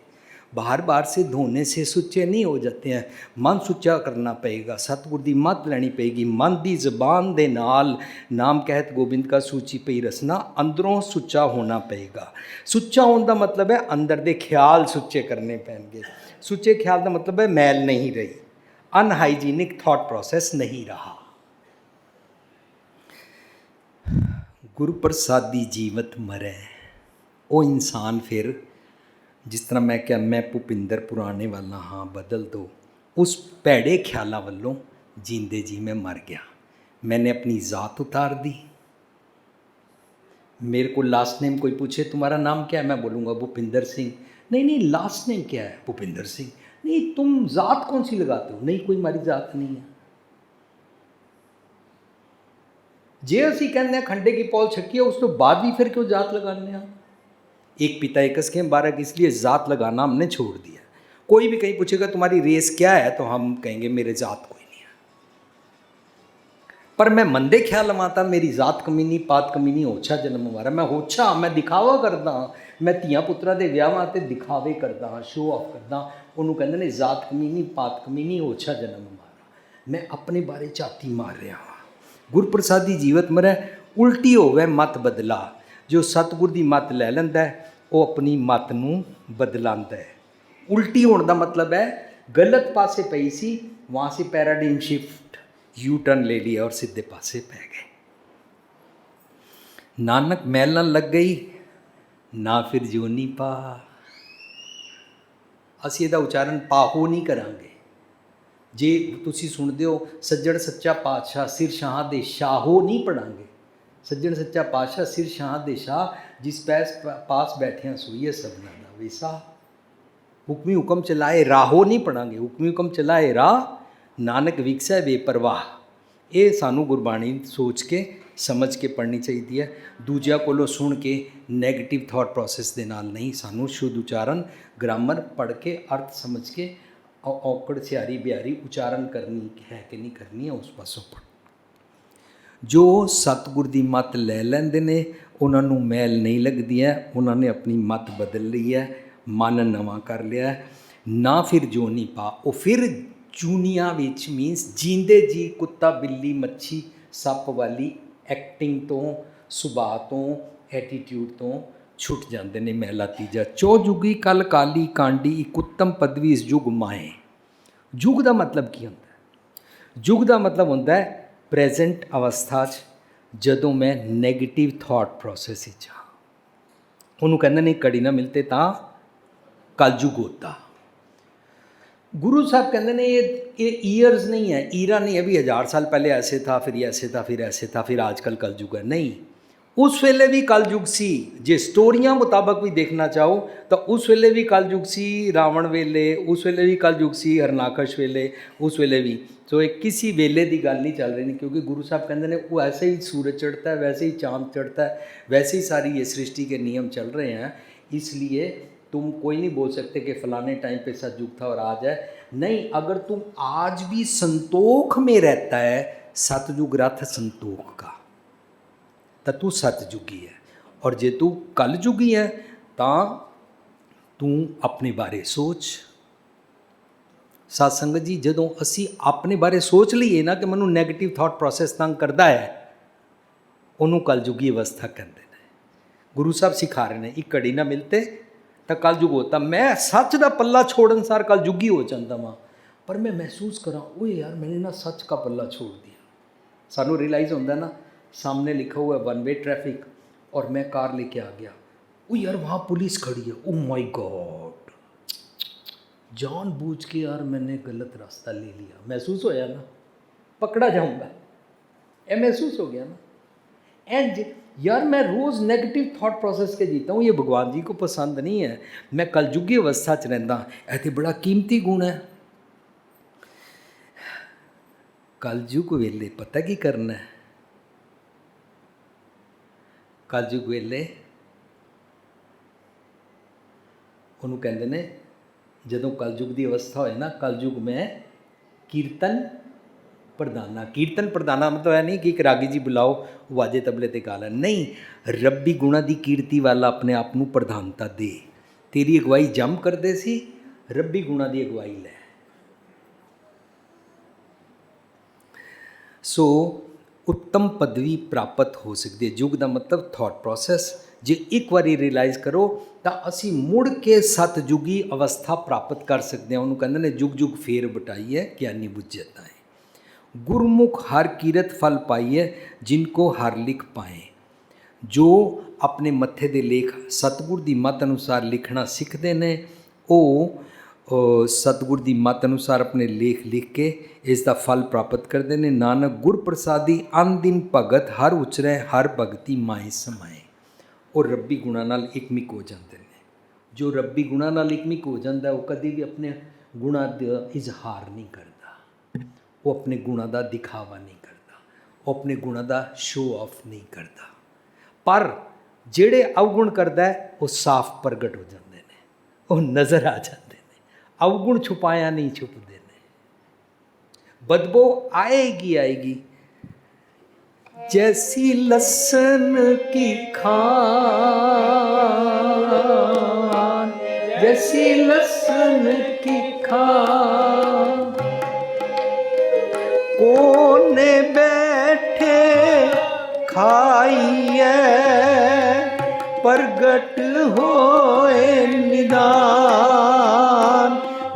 बाहर बाहर से धोने से सुच्चे नहीं हो जाते हैं, मन सुच्चा करना पएगा, सतगुर दी मत लैनी पएगी। मन दी जबान दे नाल नाम कहत गोबिंद का सूची पई रसना, अंदरों सुच्चा होना पएगा। सुच्चा होने का मतलब है अंदर दे ख्याल सुच्चे करने पैणगे। सुच्चे ख्याल का मतलब है मैल नहीं रही, अनहाइजीनिक थॉट प्रोसेस नहीं रहा। गुरु प्रसादी जीवत मरै, वो इंसान फिर जिस तरह मैं क्या मैं भुपिंदर पुराने वाला हाँ बदल दो, उस भैड़े ख्यालों वालों जींदे जी मैं मर गया। मैंने अपनी ज़ात उतार दी। मेरे को लास्ट नेम कोई पूछे तुम्हारा नाम क्या है, मैं बोलूँगा भुपिंदर सिंह। नहीं नहीं, लास्ट नेम क्या है? भुपिंदर सिंह। नहीं, तुम ज़ात कौन सी लगाते हो? नहीं, कोई हमारी ज़ात नहीं है। जे असी कहने खंडे की पौल छकी है, उस तो बाद भी फिर क्यों जात लगाने हैं? एक पिता एक के बारह, इसलिए जात लगाना हमने छोड़ दिया। कोई भी कहीं पूछेगा तुम्हारी रेस क्या है, तो हम कहेंगे मेरे जात कोई नहीं है। पर मैं मंदे ख्याल माता मेरी जात कमीनी पात कमीनी ओछा जन्म हमारा, मैं होछा, मैं दिखावा करदा, मैं धियां पुत्रा दे विआहां ते दिखावे करदा, शो ऑफ करदा। उन्होंने कहते ने जात कमीनी पात कमीनी ओछा जन्म हमारा। मैं अपने बारे झाती मार रहा हाँ। गुर प्रसादी जीवत मरै, उल्टी होवे मत बदला। जो सतगुर की मत लै लैंदा है वो अपनी मत नूं बदलांदा है। उल्टी होने का मतलब है गलत पासे पई सी, वहाँ से पैराडाइम शिफ्ट यू टर्न ले लिया और सीधे पासे पै गए। नानक मैल ना लग गई ना फिर जोनी पा। असीं इहदा उच्चारण पाहो नहीं करांगे। जे तुसी सुनते हो सज्जण सच्चा पातशाह सिर शाह दे शाहो नहीं पढ़ांगे। सज्जण सच्चा पातशाह सिर शाह दे शाह, जिस पास बैठिया सोईए सबना दा वैसा। हुक्मी हुक्म चलाए राहो नहीं पढ़ांगे, हुक्मी हुक्म चलाए राह नानक विकसै बेपरवाह। ये सानू गुरबाणी सोच के समझ के पढ़नी चाहिए है। दूजिया कोलों सुन के नैगेटिव थॉट प्रोसेस दे नाल नहीं, सानू शुद्ध उच्चारण ग्रामर पढ़ के अर्थ समझ के औकड़ सियारी बिहारी उच्चारण करनी है कि नहीं करनी है, उस पासों पढ़। जो सतगुर दी मत लै लैंदे ने उन्हां नूं मैल नहीं लगदी है, उन्होंने अपनी मत बदल ली है, मन नवां कर लिया है। ना फिर जो नहीं पा, वो फिर जूनिया विच मीनस जींदे जी कुत्ता बिल्ली मच्छी सप वाली एक्टिंग तो सुभाਅ तो एटीट्यूड तो छुट जाते ने। महला तीजा, चौजुगी कल काली कांडी एक उत्तम पदवी इस युग माए। युग का मतलब की होंदा है? युग का मतलब होंदा है प्रेजेंट अवस्था जदों मैं नैगेटिव थॉट प्रोसेस हाँ, उन्होंने कहते नहीं कड़ी ना मिलते ता कलयुग होता। गुरु साहब कहते ने ये ईयर्स नहीं है, ईरा नहीं है भी 1000 साल पहले ऐसे था फिर ऐसे था फिर ऐसे था फिर आजकल कलयुग है। नहीं, उस वेले भी कलयुग सी। जे स्टोरियां मुताबक भी देखना चाहो तो उस वेले भी कलयुग सी, रावण वेले उस वेले भी कलयुग सी, हरनाकश वेले उस वेले भी। तो एक किसी वेले की गल नहीं चल रही नहीं, क्योंकि गुरु साहब कहते हैं वो ऐसे ही सूरज चढ़ता है, वैसे ही चाँद चढ़ता है, वैसे ही सारी ये सृष्टि के नियम चल रहे हैं। इसलिए तुम कोई नहीं बोल सकते कि फ़लाने टाइम पे सतयुग था और आज है। नहीं, अगर तुम आज भी संतोख में रहता है, सतयुग रथ संतोख का, तो तू सतयुगी है। और जे तू कलयुगी है तो तू अपने बारे सोच। साध संगत जी, जदों असी अपने बारे सोच लीए ना कि मैनू नैगेटिव थॉट प्रोसैस तंग करता है, उन्होंने कलयुगी अवस्था कहते हैं। गुरु साहब सिखा रहे हैं, एक घड़ी ना मिलते तो कलयुग होता। मैं सच का पल्ला छोड़न सार कलयुगी हो जाता वहाँ, पर मैं महसूस करा ओए यार मैंने ना सच का पल्ला छोड़ दिया। सानू रियलाइज़ होता ना, सामने लिखा हुआ है 1 वे ट्रैफिक और मैं कार लेके आ गया, ओ यार वहाँ पुलिस खड़ी है, ओ माय गॉड, जानबूझ के यार मैंने गलत रास्ता ले लिया। महसूस होया ना, पकड़ा जाऊँगा। ये महसूस हो गया ना। एंड यार मैं रोज़ नेगेटिव थॉट प्रोसेस के जीता हूँ, ये भगवान जी को पसंद नहीं है। मैं कलयुगी अवस्था च रहिंदा, ये तो बड़ा कीमती गुण है। कलयुग वेले पता की करना है, कलयुग वेले ਉਹਨੂੰ ਕਹਿੰਦੇ ਨੇ ਜਦੋਂ ਕਲਯੁਗ ਦੀ ਅਵਸਥਾ ਹੋਏ ਨਾ, ਕਲਯੁਗ ਮੈਂ ਕੀਰਤਨ ਪ੍ਰਧਾਨਾ। ਕੀਰਤਨ ਪ੍ਰਧਾਨਾ ਮਤਲਬ ਇਹ ਨਹੀਂ ਕਿ ਇੱਕ ਰਾਗੀ ਜੀ ਬੁਲਾਓ ਵਾਜੇ ਤਬਲੇ ਤੇ ਗਾ ਲੈਣ, ਨਹੀਂ, ਰੱਬੀ ਗੁਣਾ ਦੀ ਕੀਰਤੀ ਵੱਲ ਆਪਣੇ ਆਪ ਨੂੰ ਪ੍ਰਧਾਨਤਾ ਦੇ। ਤੇਰੀ ਅਗਵਾਈ ਜੰਮ ਕਰਦੇ ਸੀ, ਰੱਬੀ ਗੁਣਾ ਦੀ ਅਗਵਾਈ ਲੈ। ਸੋ उत्तम पदवी प्राप्त हो सकती है। युग का मतलब थॉट प्रोसैस जे एक बारी रियलाइज़ करो तो असी मुड़ के सतयुगी अवस्था प्राप्त कर सकते हैं। उन्होंने कहते हैं जुग जुग फेर बटाई है ज्ञानी बुझता है। गुरमुख हर कीरत फल पाई है जिनको हर लिख पाए। जो अपने मत्थे दे लेख सतगुर की मत अनुसार लिखना सीखते हैं, वो सतगुर की मत अनुसार अपने लेख लिख के इसका फल प्राप्त करते हैं। नानक गुर प्रसादी अन दिन भगत हर उचरै हर भगती माए समाए। और रब्बी गुणा नाल एकमिक हो जाते हैं। जो रब्बी गुणा नाल एकमिक हो जाता है वो कभी भी अपने गुणा का इजहार नहीं करता, वो अपने गुणा का दिखावा नहीं करता, वो अपने गुणा का शो ऑफ नहीं करता। पर जेड़े अवगुण करता है वो साफ प्रगट हो जाते हैं, वो नज़र आ जाते हैं। अवगुण छुपाया नहीं छुपते ने, बदबू आएगी आएगी। जैसी लहसुन की खान, जैसी लहसुन की खान, कोने बैठे खाइए प्रगट होए निदान।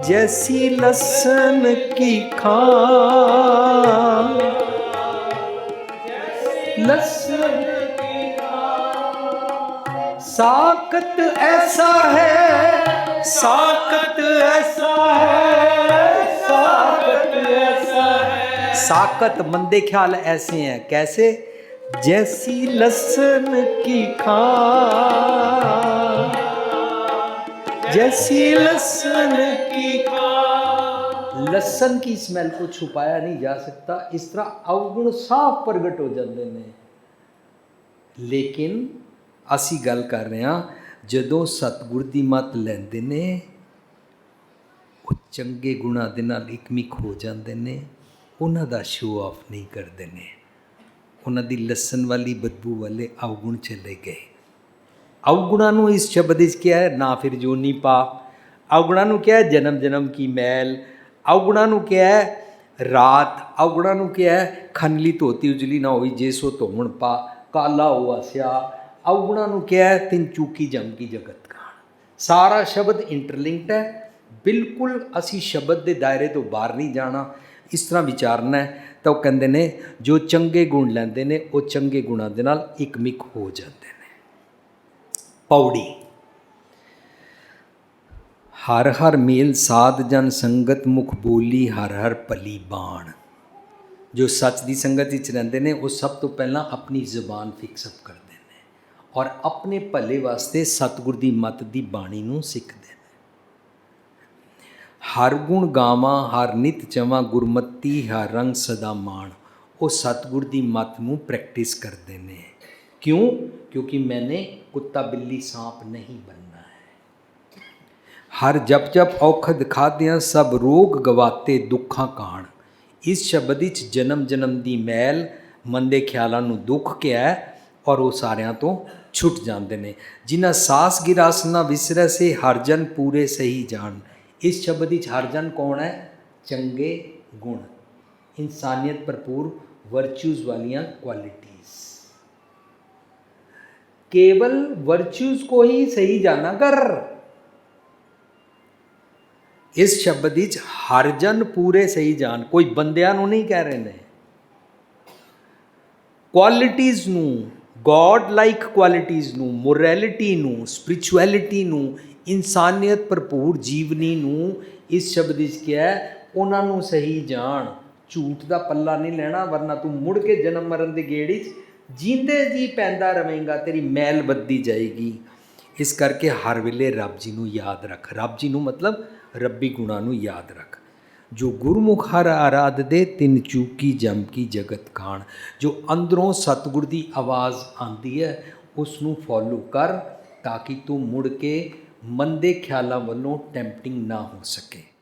जैसी लहसुन की खान, लहसुन की खान, साकत ऐसा है, साकत ऐसा है, साकत ऐसा है। साकत मंदे ख्याल ऐसे हैं, कैसे? जैसी लहसुन की खान, जैसी लहसुन की खान। लहसुन की स्मेल को छुपाया नहीं जा सकता, इस तरह अवगुण साफ प्रगट हो जाते हैं। लेकिन असी गल कर रहे हैं जदों सतगुर की मत लेंदे ने, वो चंगे गुणा दे नाल एकमिक हो जाते हैं, उन्हां दा शो ऑफ नहीं करते हैं। उन्हां दी लहसुन वाली बदबू वाले अवगुण चले गए। अवगुणा नूं इस शब्द इस क्या है? ना फिर जोनी पा। अवगुणा नूं क्या है? जन्म जन्म की मैल। अवगुणा नूं क्या है? रात। अवगुणा नूं क्या है? खनली धोती उजली ना होई जे सो धोवण पा, काला हुआ स्या। अवगुणा नूं क्या है? तिन चूकी जम की जगत कान। सारा शब्द इंटरलिंक्ड है, बिल्कुल असी शब्द के दायरे तो बाहर नहीं जाना, इस तरह विचारना है। तो कहते ने जो चंगे गुण लैंदे ने वो चंगे गुणा दे नाल एकमिक हो जाते हैं। पौड़ी। हर हर मेल साध जन संगत मुख बोली हर हर पली बाण। जो सच की संगत विच रहिंदे ने वो सब तो पहला अपनी जुबान फिक्सअप करते हैं और अपने भले वास्ते सतगुर की मत की बाणी नूं सिੱਖਦੇ हैं। हर गुण गावां हर नित चवां गुरमती हर रंग सदा माण। वो सतगुर की मत नूं प्रैक्टिस करते हैं। क्यों? क्योंकि मैंने कुत्ता बिल्ली सांप नहीं बनना है। हर जप जप औखद खाद्या सब रोग गवाते दुखा काण। इस शब्द विच जन्म जन्म की मैल मंदे ख्यालों नूं दुख क्या है और वो सारियां तो छुट जाते हैं। जिन्हां सास गिरास ना विसरै से हरजन पूरे सही जान। इस शब्द विच हरजन कौन है? चंगे गुण, इंसानियत भरपूर वर्च्यूज़ वालियां क्वालिटीज़। केवल वर्च्यूज़ को ही सही जाना कर। इस शब्द विच हरजन पूरे सही जान, कोई बंदियां नूं नहीं कह रहे ने, क्वालिटीज़ नूं, गॉड लाइक क्वालिटीज़ नूं, मोरैलिटी नूं, स्पिरिचुअलिटी नूं, इंसानियत भरपूर जीवनी नूं। इस शब्द विच क्या है? उन्हां नूं सही जान। ਝੂਠ ਦਾ ਪੱਲਾ ਨਹੀਂ ਲੈਣਾ, ਵਰਨਾ ਤੂੰ ਮੁੜ ਕੇ ਜਨਮ ਮਰਨ ਦੀ ਗੇੜੀ 'ਚ ਜੀਂਦੇ ਜੀ ਪੈਂਦਾ ਰਵੇਂਗਾ, ਤੇਰੀ ਮੈਲ ਵੱਧਦੀ ਜਾਏਗੀ। ਇਸ ਕਰਕੇ ਹਰ ਵੇਲੇ ਰੱਬ ਜੀ ਨੂੰ ਯਾਦ ਰੱਖ। ਰੱਬ ਜੀ ਨੂੰ ਮਤਲਬ ਰੱਬੀ ਗੁਣਾਂ ਨੂੰ ਯਾਦ ਰੱਖ। ਜੋ ਗੁਰਮੁਖ ਹਰ ਆਰਾਧ ਦੇ, ਤਿੰਨ ਚੂਕੀ ਜਮ ਕੀ ਜਗਤ ਖਾਣ। ਜੋ ਅੰਦਰੋਂ ਸਤਿਗੁਰ ਦੀ ਆਵਾਜ਼ ਆਉਂਦੀ ਹੈ ਉਸ ਨੂੰ ਫੋਲੋ ਕਰ, ਤਾਂ ਕਿ ਤੂੰ ਮੁੜ ਕੇ ਮੰਦੇ ਖਿਆਲਾਂ ਵੱਲੋਂ ਟੈਂਪਟਿੰਗ ਨਾ ਹੋ ਸਕੇ।